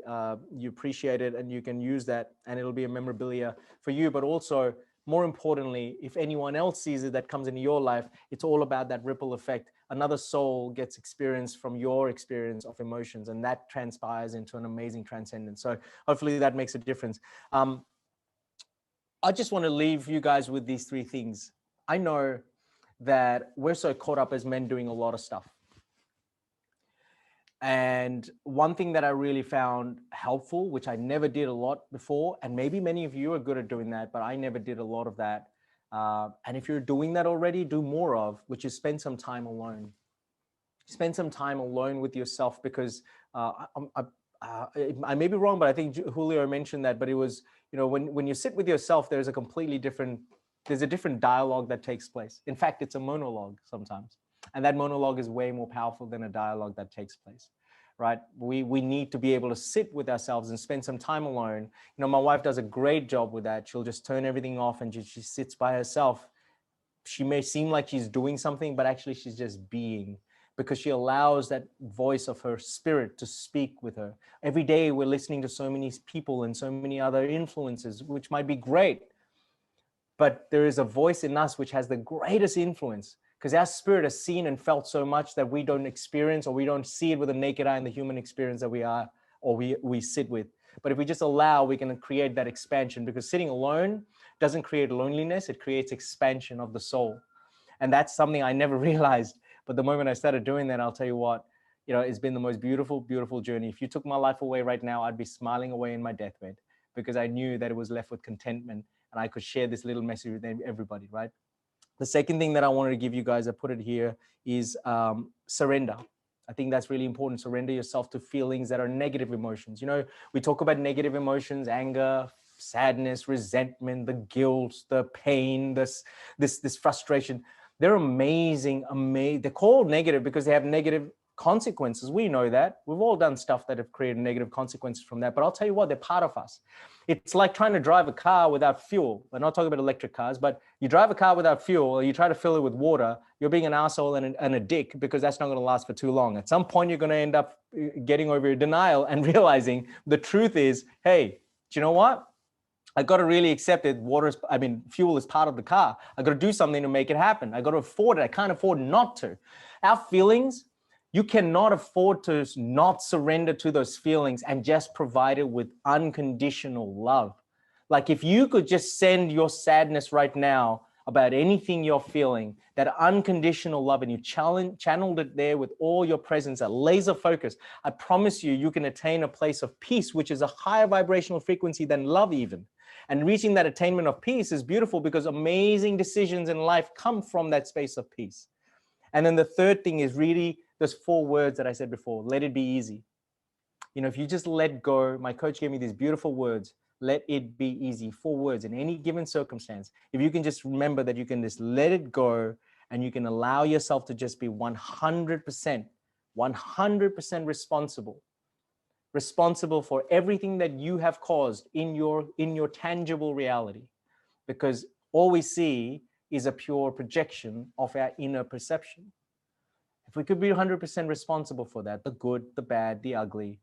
you appreciate it and you can use that, and it'll be a memorabilia for you. But also, more importantly, if anyone else sees it that comes into your life, it's all about that ripple effect. Another soul gets experience from your experience of emotions, and that transpires into an amazing transcendence. So hopefully that makes a difference. I just want to leave you guys with these three things. I know that we're so caught up as men doing a lot of stuff. And one thing that I really found helpful, which I never did a lot before, and maybe many of you are good at doing that, but I never did a lot of that. And if you're doing that already, do more of, which is spend some time alone. Spend some time alone with yourself, because I may be wrong, but I think Julio mentioned that, but it was, you know, when you sit with yourself, there's a different dialogue that takes place. In fact, it's a monologue sometimes. And that monologue is way more powerful than a dialogue that takes place, right? We need to be able to sit with ourselves and spend some time alone. You know, my wife does a great job with that. She'll just turn everything off and she sits by herself. She may seem like she's doing something, but actually she's just being, because she allows that voice of her spirit to speak with her. Every day we're listening to so many people and so many other influences, which might be great, but there is a voice in us which has the greatest influence, because our spirit has seen and felt so much that we don't experience, or we don't see it with the naked eye in the human experience that we are, or we sit with. But if we just allow, we can create that expansion, because sitting alone doesn't create loneliness, it creates expansion of the soul. And that's something I never realized. But the moment I started doing that, I'll tell you what, you know, it's been the most beautiful, beautiful journey. If you took my life away right now, I'd be smiling away in my deathbed, because I knew that it was left with contentment and I could share this little message with everybody, right? The second thing that I wanted to give you guys, I put it here, is surrender. I think that's really important. Surrender yourself to feelings that are negative emotions. You know, we talk about negative emotions, anger, sadness, resentment, the guilt, the pain, this frustration. They're amazing. They're called negative because they have negative consequences. We know that. We've all done stuff that have created negative consequences from that. But I'll tell you what, they're part of us. It's like trying to drive a car without fuel. We're not talking about electric cars, but you drive a car without fuel, or you try to fill it with water, you're being an asshole and a dick, because that's not going to last for too long. At some point, you're going to end up getting over your denial and realizing the truth is, hey, do you know what? I got to really accept it. Fuel is part of the car. I got to do something to make it happen. I got to afford it. I can't afford not to. Our feelings, you cannot afford to not surrender to those feelings and just provide it with unconditional love. Like if you could just send your sadness right now about anything you're feeling, that unconditional love, and you channeled it there with all your presence, a laser focus, I promise you, you can attain a place of peace, which is a higher vibrational frequency than love even. And reaching that attainment of peace is beautiful, because amazing decisions in life come from that space of peace. And then the third thing is really those 4 words that I said before: let it be easy. You know, if you just let go, my coach gave me these beautiful words: let it be easy. 4 words in any given circumstance. If you can just remember that you can just let it go, and you can allow yourself to just be 100% responsible for everything that you have caused in your tangible reality, because all we see is a pure projection of our inner perception. If we could be 100% responsible for that, the good, the bad, the ugly,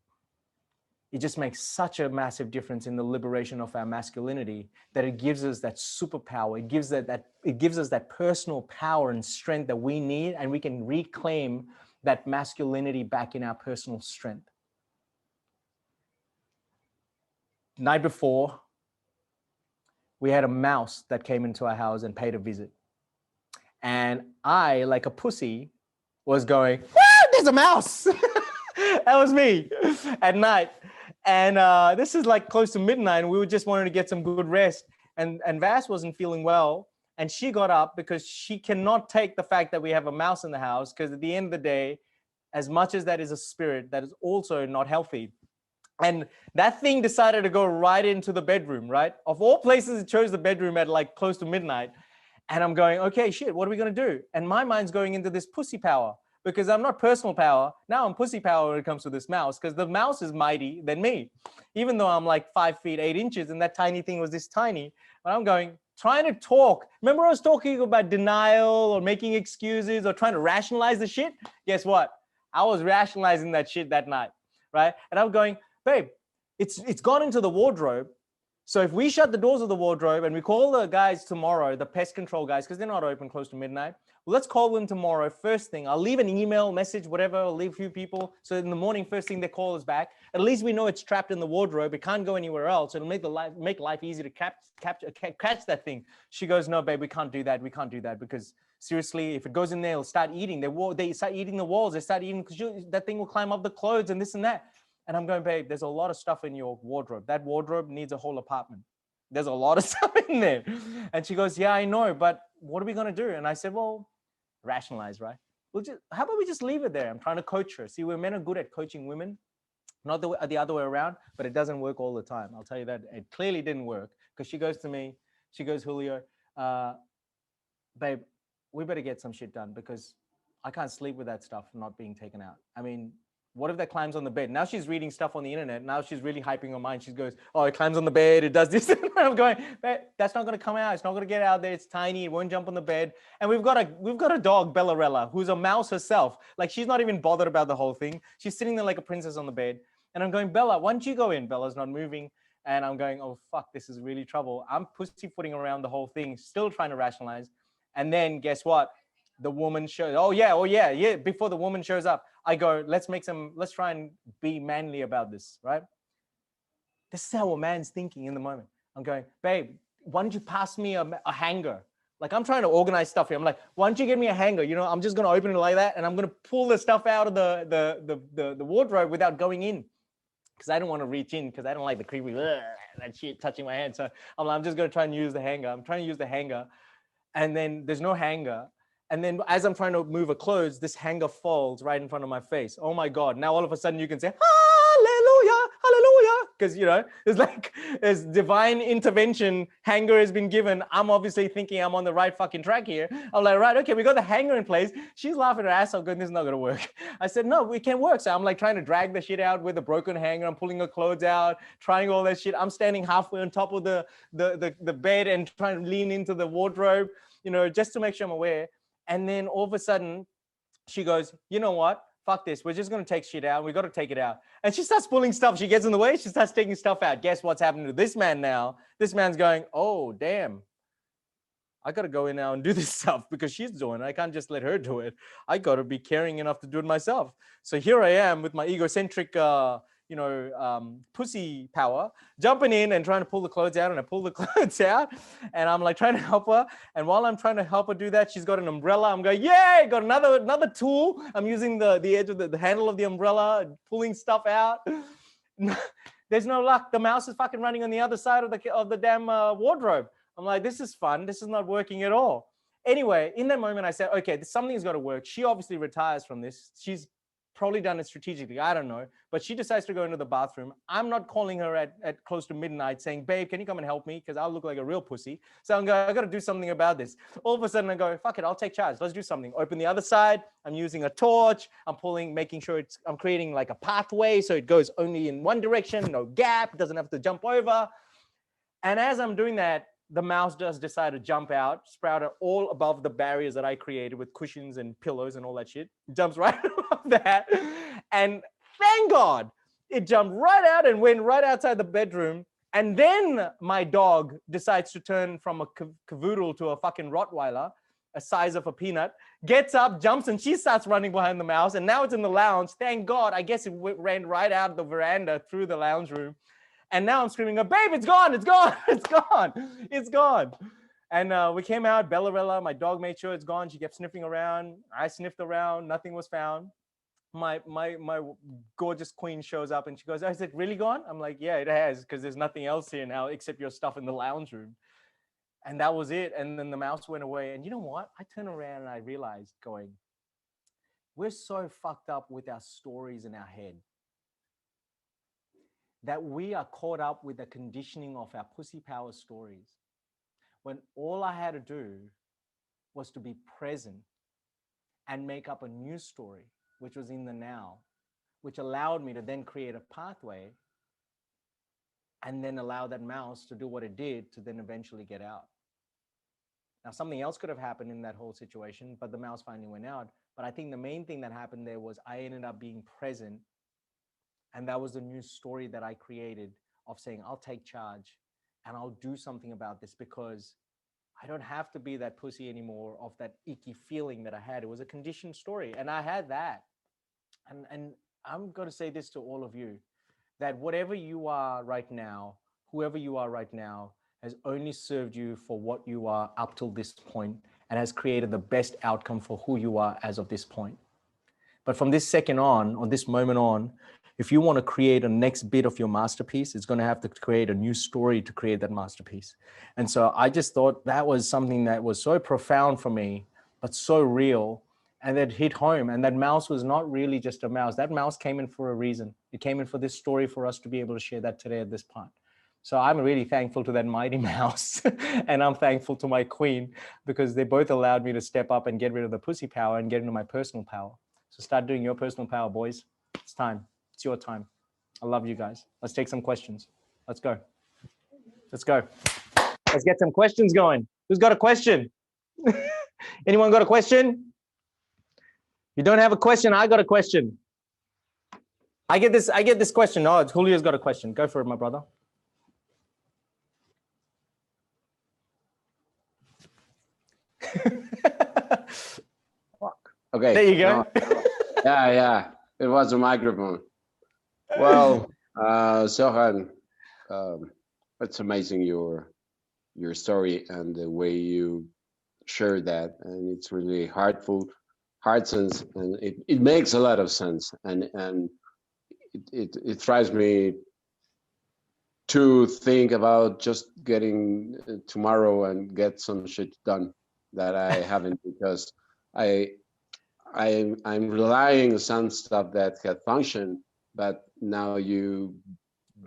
it just makes such a massive difference in the liberation of our masculinity, that it gives us that superpower. It gives us that personal power and strength that we need, and we can reclaim that masculinity back in our personal strength. The night before, we had a mouse that came into our house and paid a visit. And I, like a pussy, was going, "Ah, there's a mouse." That was me at night. And this is like close to midnight, and we were just wanting to get some good rest. And Vas wasn't feeling well. And she got up because she cannot take the fact that we have a mouse in the house, because at the end of the day, as much as that is a spirit, that is also not healthy. And that thing decided to go right into the bedroom, right? Of all places, it chose the bedroom at like close to midnight. And I'm going, okay, shit, what are we going to do? And my mind's going into this pussy power because I'm not personal power. Now I'm pussy power when it comes to this mouse because the mouse is mighty than me, even though I'm like 5 feet 8 inches and that tiny thing was this tiny. But I'm going, trying to talk. Remember I was talking about denial or making excuses or trying to rationalize the shit? Guess what? I was rationalizing that shit that night, right? And I'm going, babe, it's gone into the wardrobe. So if we shut the doors of the wardrobe and we call the guys tomorrow, the pest control guys, because they're not open close to midnight, well, let's call them tomorrow. First thing, I'll leave an email message, whatever. I'll leave a few people. So in the morning, first thing they call us back. At least we know it's trapped in the wardrobe. It can't go anywhere else. It'll make life easy to catch that thing. She goes, no, babe, we can't do that. We can't do that because seriously, if it goes in there, it'll start eating. They start eating the walls. They start eating because that thing will climb up the clothes and this and that. And I'm going, babe, there's a lot of stuff in your wardrobe. That wardrobe needs a whole apartment. There's a lot of stuff in there. And she goes, yeah, I know, but what are we going to do? And I said, well, rationalize, right? How about we just leave it there? I'm trying to coach her. See, men are good at coaching women, not the other way around, but it doesn't work all the time. I'll tell you that it clearly didn't work because she goes to me, she goes, Julio, babe, we better get some shit done because I can't sleep with that stuff not being taken out. I mean, what if that climbs on the bed? Now she's reading stuff on the internet. Now she's really hyping her mind. She goes, oh, it climbs on the bed. It does this. And I'm going, that's not going to come out. It's not going to get out there. It's tiny. It won't jump on the bed. And we've got a dog, Bellarella, who's a mouse herself. Like she's not even bothered about the whole thing. She's sitting there like a princess on the bed. And I'm going, Bella, why don't you go in? Bella's not moving. And I'm going, oh, fuck, this is really trouble. I'm pussyfooting around the whole thing, still trying to rationalize. And then guess what? The woman shows, oh yeah. Before the woman shows up, I go, let's try and be manly about this, right? This is how a man's thinking in the moment. I'm going, babe, why don't you pass me a hanger? Like I'm trying to organize stuff here. I'm like, why don't you get me a hanger? You know, I'm just going to open it like that. And I'm going to pull the stuff out of the wardrobe without going in. Because I don't want to reach in because I don't like the creepy, that shit touching my hand. So I'm just going to try and use the hanger. I'm trying to use the hanger. And then there's no hanger. And then as I'm trying to move a clothes, this hanger falls right in front of my face. Oh my God. Now all of a sudden you can say, hallelujah, hallelujah. Because, you know, it's like there's divine intervention. Hanger has been given. I'm obviously thinking I'm on the right fucking track here. I'm like, right, okay, we got the hanger in place. She's laughing her ass off, going, this is not going to work. I said, no, it can work. So I'm like trying to drag the shit out with a broken hanger. I'm pulling her clothes out, trying all that shit. I'm standing halfway on top of the bed and trying to lean into the wardrobe, you know, just to make sure I'm aware. And then all of a sudden, she goes, you know what? Fuck this. We're just going to take shit out. We got to take it out. And she starts pulling stuff. She gets in the way. She starts taking stuff out. Guess what's happening to this man now? This man's going, oh, damn. I got to go in now and do this stuff because she's doing it. I can't just let her do it. I got to be caring enough to do it myself. So here I am with my egocentric, pussy power, jumping in and trying to pull the clothes out. And I pull the clothes out and I'm like trying to help her. And while I'm trying to help her do that, she's got an umbrella. I'm going, yay, got another tool. I'm using the edge of the handle of the umbrella, pulling stuff out. There's no luck. The mouse is fucking running on the other side of the damn wardrobe. I'm like, this is fun. This is not working at all. Anyway, in that moment, I said, okay, something's got to work. She obviously retires from this. She's probably done it strategically. I don't know. But she decides to go into the bathroom. I'm not calling her at close to midnight saying, babe, can you come and help me? Because I'll look like a real pussy. So I'm going, I got to do something about this. All of a sudden, I go, fuck it, I'll take charge. Let's do something. Open the other side. I'm using a torch. I'm making sure I'm creating like a pathway so it goes only in one direction, no gap. It doesn't have to jump over. And as I'm doing that, the mouse does decide to jump out, sprout out all above the barriers that I created with cushions and pillows and all that shit. It jumps right above that. And thank God, it jumped right out and went right outside the bedroom. And then my dog decides to turn from a cavoodle to a fucking Rottweiler, a size of a peanut, gets up, jumps, and she starts running behind the mouse. And now it's in the lounge. Thank God. I guess it ran right out the veranda through the lounge room. And now I'm screaming, babe, it's gone, it's gone, it's gone, it's gone. And we came out, Bellarella, my dog made sure it's gone. She kept sniffing around. I sniffed around, nothing was found. My gorgeous queen shows up and she goes, oh, is it really gone? I'm like, yeah, it has, because there's nothing else here now except your stuff in the lounge room. And that was it. And then the mouse went away. And you know what? I turned around and I realized going, we're so fucked up with our stories in our head that we are caught up with the conditioning of our pussy power stories. When all I had to do was to be present and make up a new story, which was in the now, which allowed me to then create a pathway and then allow that mouse to do what it did to then eventually get out. Now, something else could have happened in that whole situation, but the mouse finally went out. But I think the main thing that happened there was I ended up being present. And that was the new story that I created of saying, I'll take charge and I'll do something about this, because I don't have to be that pussy anymore of that icky feeling that I had. It was a conditioned story. And I had that. And I'm going to say this to all of you, that whatever you are right now, whoever you are right now, has only served you for what you are up till this point and has created the best outcome for who you are as of this point. But from this second on, or this moment on, if you want to create a next bit of your masterpiece, it's going to have to create a new story to create that masterpiece. And so I just thought that was something that was so profound for me, but so real, and that hit home. And that mouse was not really just a mouse. That mouse came in for a reason. It came in for this story for us to be able to share that today at this part. So I'm really thankful to that mighty mouse. And I'm thankful to my queen, because they both allowed me to step up and get rid of the pussy power and get into my personal power. So start doing your personal power, boys. It's time. It's your time. I love you guys. Let's take some questions. Let's go. Let's go. Let's get some questions going. Who's got a question? Anyone got a question? You don't have a question, I got a question. I get this question. Oh, Julio's got a question. Go for it, my brother. Okay. There you go. No. Yeah. It was a microphone. Well, Sohan, it's amazing your story and the way you share that, and it's really hard sense, and it makes a lot of sense, and it drives me to think about just getting tomorrow and get some shit done that I haven't, because I'm relying on some stuff that had functioned, but now you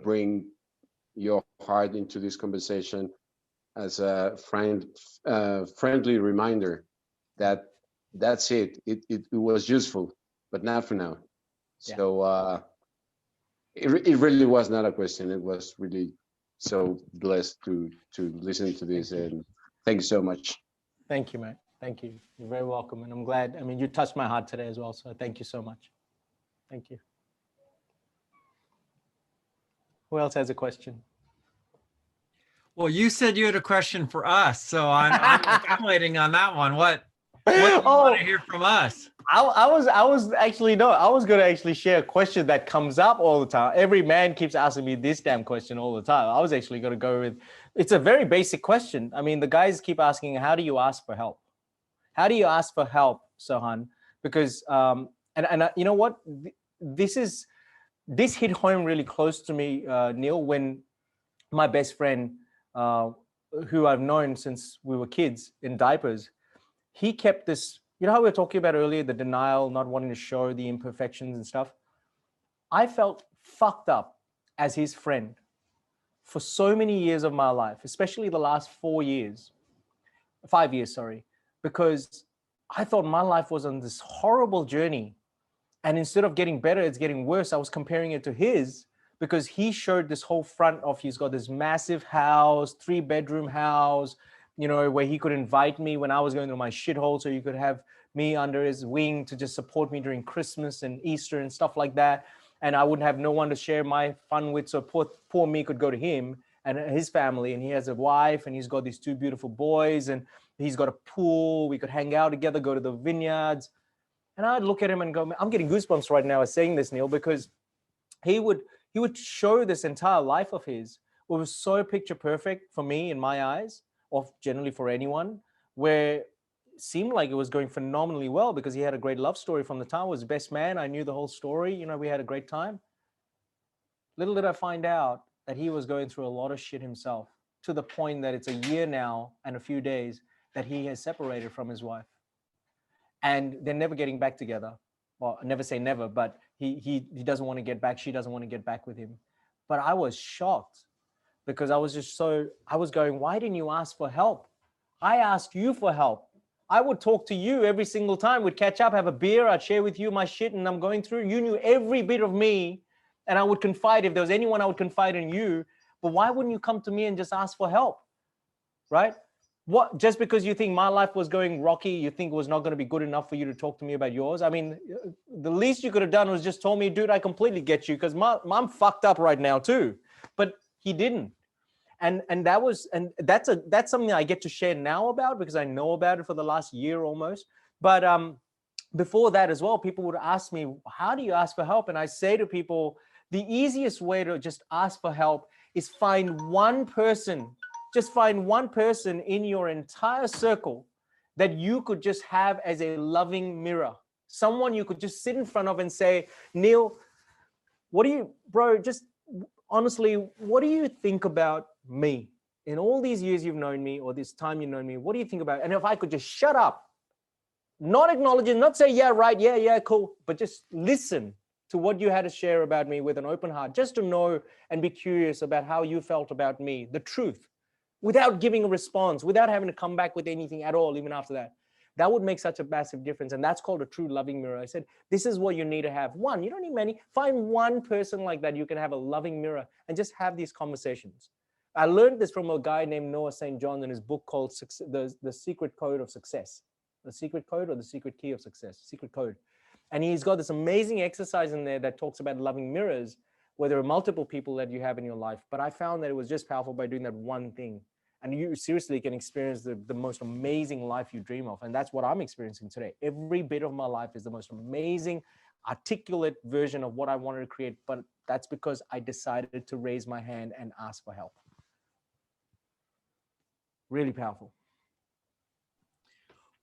bring your heart into this conversation as a friendly reminder that that's it. It was useful, but not for now. Yeah. So it really was not a question. It was really so blessed to listen to this, and thank you so much. Thank you, mate. Thank you. You're very welcome. And I'm glad, I mean, you touched my heart today as well. So thank you so much. Thank you. Who else has a question? Well, you said you had a question for us, so I'm waiting on that one. What do you want to hear from us? I was going to actually share a question that comes up all the time. Every man keeps asking me this damn question all the time. I was actually going to go with, it's a very basic question. I mean, the guys keep asking, how do you ask for help? How do you ask for help, Sohan? Because, you know what? This hit home really close to me, Neil, when my best friend, who I've known since we were kids in diapers, he kept this, you know how we were talking about earlier, the denial, not wanting to show the imperfections and stuff. I felt fucked up as his friend for so many years of my life, especially the last 5 years, because I thought my life was on this horrible journey. And instead of getting better, it's getting worse. I was comparing it to his, because he showed this whole front of, he's got this massive house, 3-bedroom house, you know, where he could invite me when I was going through my shithole. So you could have me under his wing to just support me during Christmas and Easter and stuff like that. And I wouldn't have no one to share my fun with. So poor me could go to him and his family. And he has a wife and he's got these 2 beautiful boys and he's got a pool. We could hang out together, go to the vineyards. And I'd look at him and go, I'm getting goosebumps right now as saying this, Neil, because he would show this entire life of his, what was so picture perfect for me in my eyes, or generally for anyone, where it seemed like it was going phenomenally well because he had a great love story from the time. I was best man. I knew the whole story. You know, we had a great time. Little did I find out that he was going through a lot of shit himself, to the point that it's a year now and a few days that he has separated from his wife. And they're never getting back together. Well, I never say never, but he doesn't want to get back. She doesn't want to get back with him. But I was shocked because I was going, why didn't you ask for help? I asked you for help. I would talk to you every single time. We'd catch up, have a beer. I'd share with you my shit and I'm going through. You knew every bit of me, and I would confide. If there was anyone, I would confide in you. But why wouldn't you come to me and just ask for help? Right? What, just because you think my life was going rocky, you think it was not going to be good enough for you to talk to me about yours? I mean, the least you could have done was just told me, dude, I completely get you, because I'm fucked up right now too. But he didn't. And that's something I get to share now about, because I know about it for the last year almost. But before that as well, people would ask me, how do you ask for help? And I say to people, the easiest way to just ask for help is find one person. Just find one person in your entire circle that you could just have as a loving mirror. Someone you could just sit in front of and say, Neil, just honestly, what do you think about me? In all these years you've known me, or this time you've known me, what do you think about it? And if I could just shut up, not acknowledge it, not say, yeah, right, yeah, cool, but just listen to what you had to share about me with an open heart, just to know and be curious about how you felt about me, the truth, without giving a response, without having to come back with anything at all, even after that. That would make such a massive difference. And that's called a true loving mirror. I said, this is what you need to have. One, you don't need many. Find one person like that. You can have a loving mirror and just have these conversations. I learned this from a guy named Noah St. John in his book called The Secret Code of Success. The Secret Code, or The Secret Key of Success, Secret Code. And he's got this amazing exercise in there that talks about loving mirrors, where there are multiple people that you have in your life. But I found that it was just powerful by doing that one thing. And you seriously can experience the most amazing life you dream of. And that's what I'm experiencing today. Every bit of my life is the most amazing, articulate version of what I wanted to create. But that's because I decided to raise my hand and ask for help. Really powerful.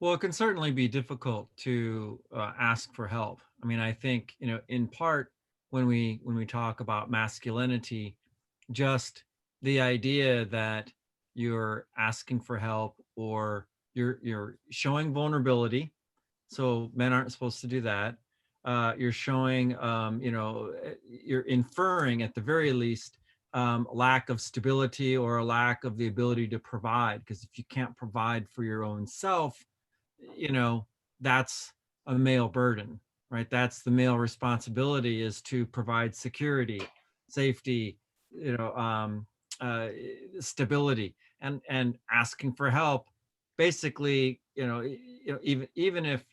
Well, it can certainly be difficult to ask for help. I mean, I think, in part, when we talk about masculinity, just the idea that you're asking for help, or you're showing vulnerability. So men aren't supposed to do that. You're showing, you're inferring at the very least lack of stability, or a lack of the ability to provide. Because if you can't provide for your own self, that's a male burden, right? That's the male responsibility, is to provide security, safety, stability, and asking for help. Basically, even if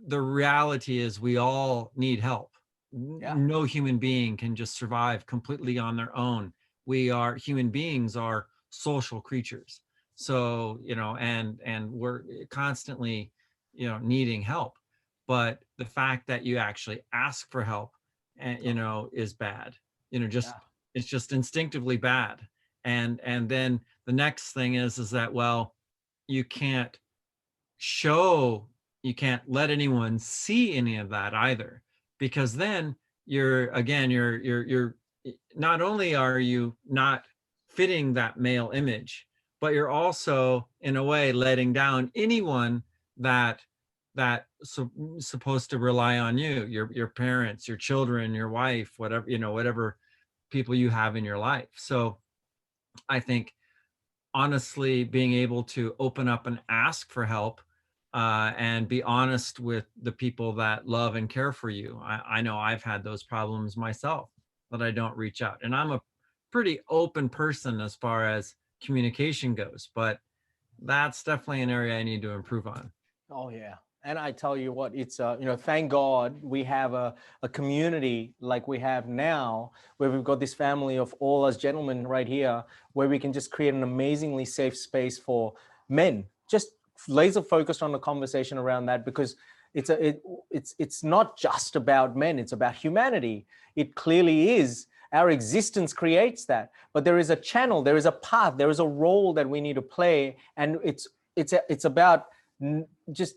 the reality is we all need help. Yeah. No human being can just survive completely on their own. Human beings are social creatures. So, and we're constantly, needing help. But the fact that you actually ask for help, is bad. It's just instinctively bad. And then the next thing is that, well, you can't let anyone see any of that either, because then you're not only are you not fitting that male image, but you're also in a way letting down anyone that's supposed to rely on you, your parents, your children, your wife, whatever people you have in your life. So I think, honestly, being able to open up and ask for help, and be honest with the people that love and care for you. I know I've had those problems myself, that I don't reach out. And I'm a pretty open person as far as communication goes, but that's definitely an area I need to improve on. Oh, yeah. And I tell you what, it's, thank God we have a community like we have now, where we've got this family of all us gentlemen right here, where we can just create an amazingly safe space for men, just laser focused on the conversation around that, because it's not just about men, it's about humanity. It clearly is. Our existence creates that, but there is a channel, there is a path, there is a role that we need to play. And it's about just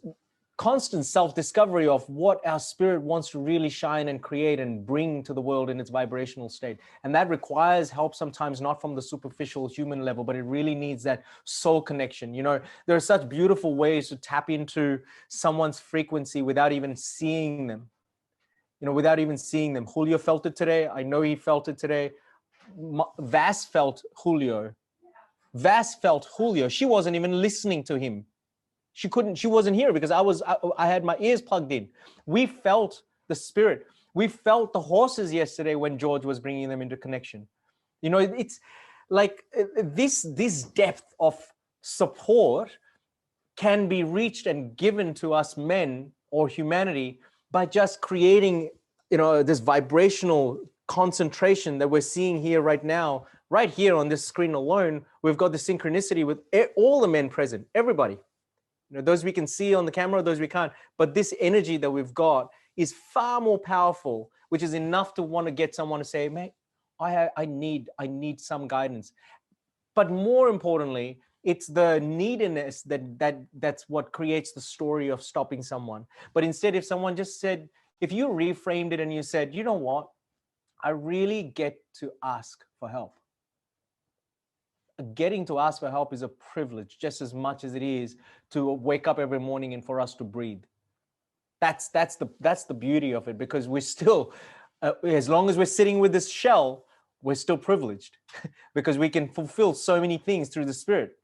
constant self-discovery of what our spirit wants to really shine and create and bring to the world in its vibrational state. And that requires help sometimes, not from the superficial human level, but it really needs that soul connection. There are such beautiful ways to tap into someone's frequency without even seeing them. Julio felt it today. I know he felt it today. Vass felt Julio. She wasn't even listening to him. She wasn't here because I had my ears plugged in. We felt the spirit. We felt the horses yesterday when George was bringing them into connection. You know, it's like this depth of support can be reached and given to us men or humanity by just creating, you know, this vibrational concentration that we're seeing here right now, right here on this screen alone. We've got the synchronicity with all the men present, everybody. You know, those we can see on the camera, those we can't. But this energy that we've got is far more powerful, which is enough to want to get someone to say, mate, I need some guidance. But more importantly, it's the neediness that's what creates the story of stopping someone. But instead, if someone just said, if you reframed it and you said, you know what, I really get to ask for help. Getting to ask for help is a privilege just as much as it is to wake up every morning and for us to breathe. That's the beauty of it, because we're still, as long as we're sitting with this shell, we're still privileged because we can fulfill so many things through the spirit.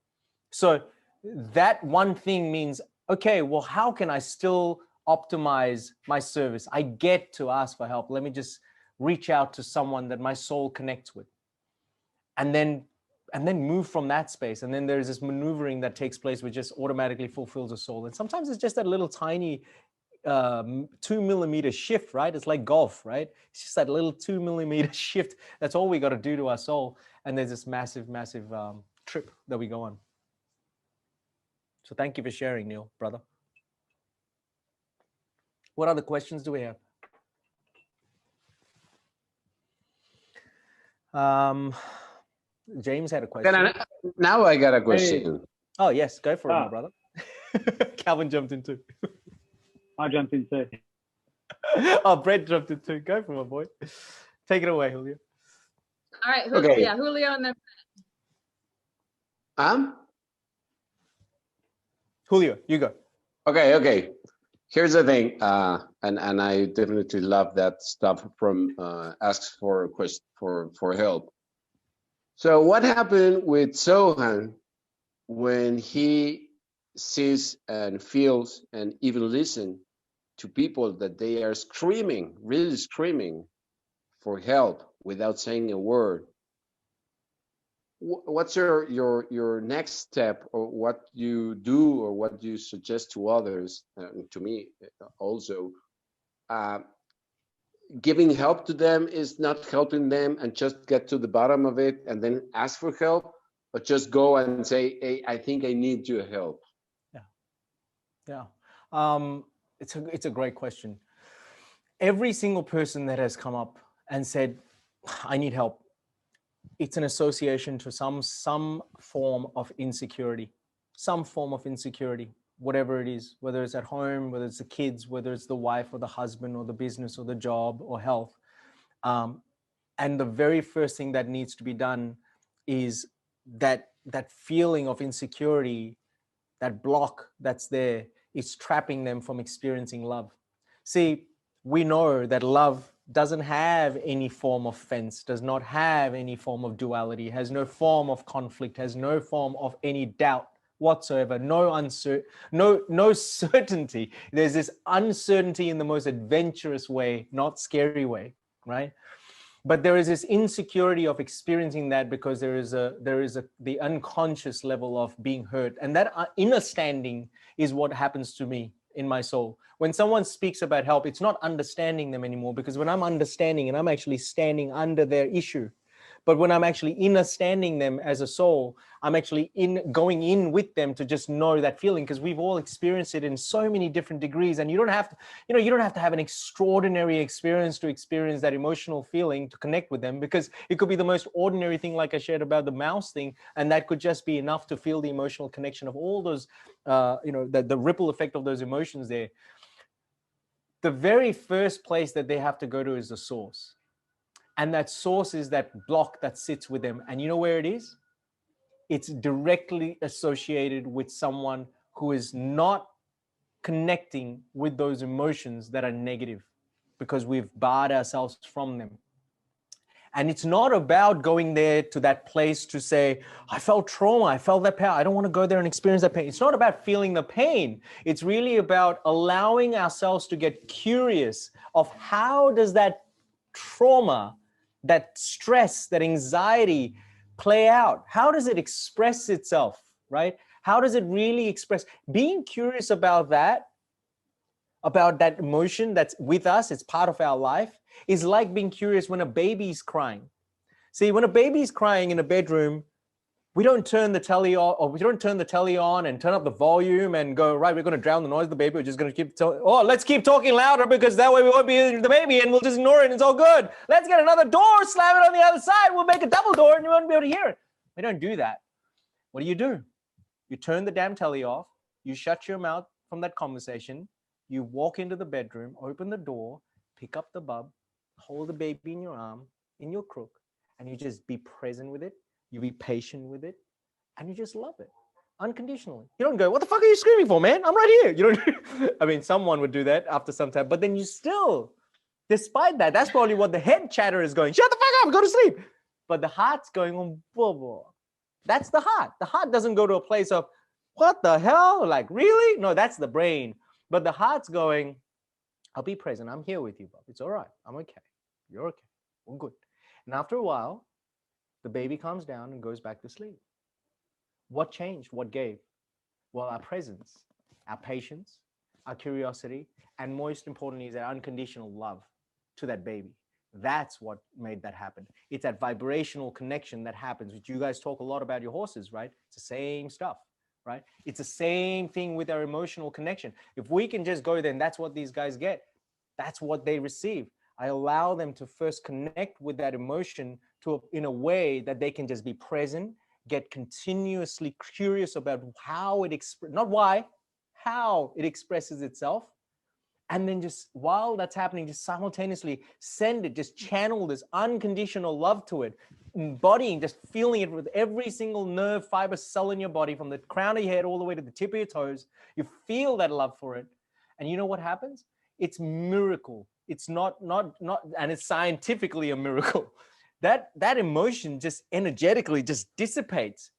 So that one thing means, okay, well, how can I still optimize my service? I get to ask for help. Let me just reach out to someone that my soul connects with. And then move from that space. And then there's this maneuvering that takes place which just automatically fulfills the soul. And sometimes it's just that little tiny 2 millimeter shift, right? It's like golf, right? It's just that little 2 millimeter shift. That's all we got to do to our soul. And there's this massive trip that we go on. So thank you for sharing, Neil, brother. What other questions do we have? James had a question. Now I got a question. Oh, yes. Go for it, my brother. Calvin jumped in too. I jumped in too. Oh, Brett jumped in too. Go for it, my boy. Take it away, Julio. All right. Julio, Okay. yeah, Julio and then. Julio, you go. Okay. Here's the thing, and I definitely love that stuff from asks for help. So what happened with Sohan when he sees and feels and even listen to people that they are screaming, really screaming for help without saying a word? What's your next step, or what you do, or what you suggest to others, to me also? Giving help to them is not helping them and just get to the bottom of it and then ask for help, but just go and say, hey, I think I need your help. Yeah. It's a great question. Every single person that has come up and said, I need help, it's an association to some form of insecurity, whatever it is, whether it's at home, whether it's the kids, whether it's the wife or the husband or the business or the job or health. And the very first thing that needs to be done is that feeling of insecurity, that block that's there, is trapping them from experiencing love. See, we know that love doesn't have any form of fence, does not have any form of duality, has no form of conflict, has no form of any doubt whatsoever, no certainty. There's this uncertainty in the most adventurous way, not scary way, right? But there is this insecurity of experiencing that because there is the unconscious level of being hurt, and that inner standing is what happens to me in my soul. When someone speaks about help, it's not understanding them anymore, because when I'm understanding and I'm actually standing under their issue, but when I'm actually understanding them as a soul, I'm actually going in with them to just know that feeling, because we've all experienced it in so many different degrees. And you don't have to have an extraordinary experience to experience that emotional feeling to connect with them, because it could be the most ordinary thing, like I shared about the mouse thing, and that could just be enough to feel the emotional connection of all those, the ripple effect of those emotions there. The very first place that they have to go to is the source. And that source is that block that sits with them. And you know where it is? It's directly associated with someone who is not connecting with those emotions that are negative, because we've barred ourselves from them. And it's not about going there to that place to say, I felt trauma, I felt that pain, I don't want to go there and experience that pain. It's not about feeling the pain. It's really about allowing ourselves to get curious of how does that trauma, that stress, that anxiety play out? How does it express itself, right? How does it really express? Being curious about that emotion that's with us, it's part of our life, is like being curious when a baby's crying. See, when a baby's crying in a bedroom, we don't turn the telly on, or we don't turn the telly on and turn up the volume and go, right, we're going to drown the noise of the baby. We're just going to keep let's keep talking louder because that way we won't be hearing the baby and we'll just ignore it and it's all good. Let's get another door, slam it on the other side. We'll make a double door and you won't be able to hear it. We don't do that. What do? You turn the damn telly off. You shut your mouth from that conversation. You walk into the bedroom, open the door, pick up the bub, hold the baby in your arm, in your crook, and you just be present with it. You be patient with it, and you just love it unconditionally. You don't go, what the fuck are you screaming for, man? I'm right here. You don't. I mean, someone would do that after some time, but then you still, despite that, that's probably what the head chatter is going, shut the fuck up, go to sleep. But the heart's going on, blah, blah. That's the heart. The heart doesn't go to a place of, what the hell? Like, really? No, that's the brain. But the heart's going, I'll be present. I'm here with you, Bob. It's all right. I'm okay. You're okay. We're good. And after a while, the baby calms down and goes back to sleep. What changed? What gave? Well, our presence, our patience, our curiosity, and most importantly, is that unconditional love to that baby. That's what made that happen. It's that vibrational connection that happens, which you guys talk a lot about your horses, right? It's the same stuff. Right? It's the same thing with our emotional connection. If we can just go there, and that's what these guys get. That's what they receive. I allow them to first connect with that emotion in a way that they can just be present, get continuously curious about how it not why, how it expresses itself. And then just while that's happening, just simultaneously send it, just channel this unconditional love to it, embodying, just feeling it with every single nerve, fiber, cell in your body, from the crown of your head all the way to the tip of your toes. You feel that love for it. And you know what happens? It's miracle. It's not, and it's scientifically a miracle. That emotion just energetically just dissipates.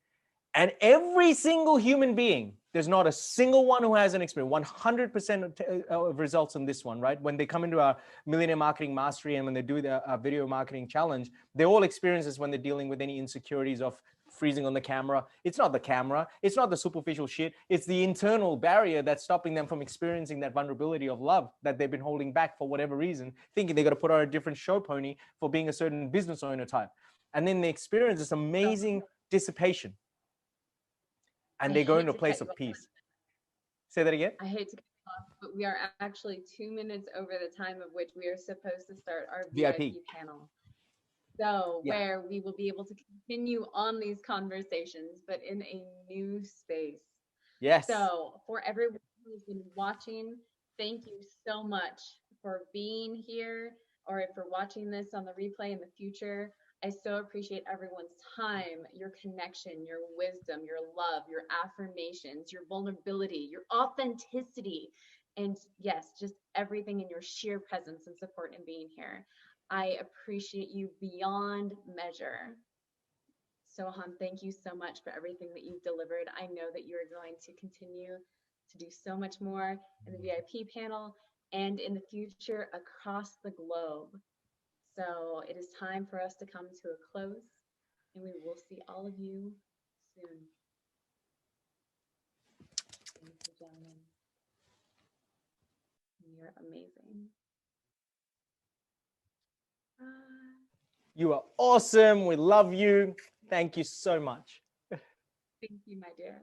And every single human being, there's not a single one who has an experience, 100% of results on this one, right? When they come into our Millionaire Marketing Mastery and when they do the video marketing challenge, they all experience this when they're dealing with any insecurities of freezing on the camera. It's not the camera. It's not the superficial shit. It's the internal barrier that's stopping them from experiencing that vulnerability of love that they've been holding back for whatever reason, thinking they got to put on a different show pony for being a certain business owner type. And then they experience this amazing dissipation. And they go into a place of peace. Say that again. I hate to cut you off, but we are actually 2 minutes over the time of which we are supposed to start our VIP panel. So where we will be able to continue on these conversations, but in a new space. Yes. So for everyone who's been watching, thank you so much for being here, or if you're watching this on the replay in the future. I so appreciate everyone's time, your connection, your wisdom, your love, your affirmations, your vulnerability, your authenticity, and yes, just everything in your sheer presence and support in being here. I appreciate you beyond measure. Sohan, thank you so much for everything that you've delivered. I know that you're going to continue to do so much more in the VIP panel and in the future across the globe. So it is time for us to come to a close, and we will see all of you soon. Thank you, gentlemen. You're amazing. You are awesome. We love you. Thank you so much. Thank you, my dear.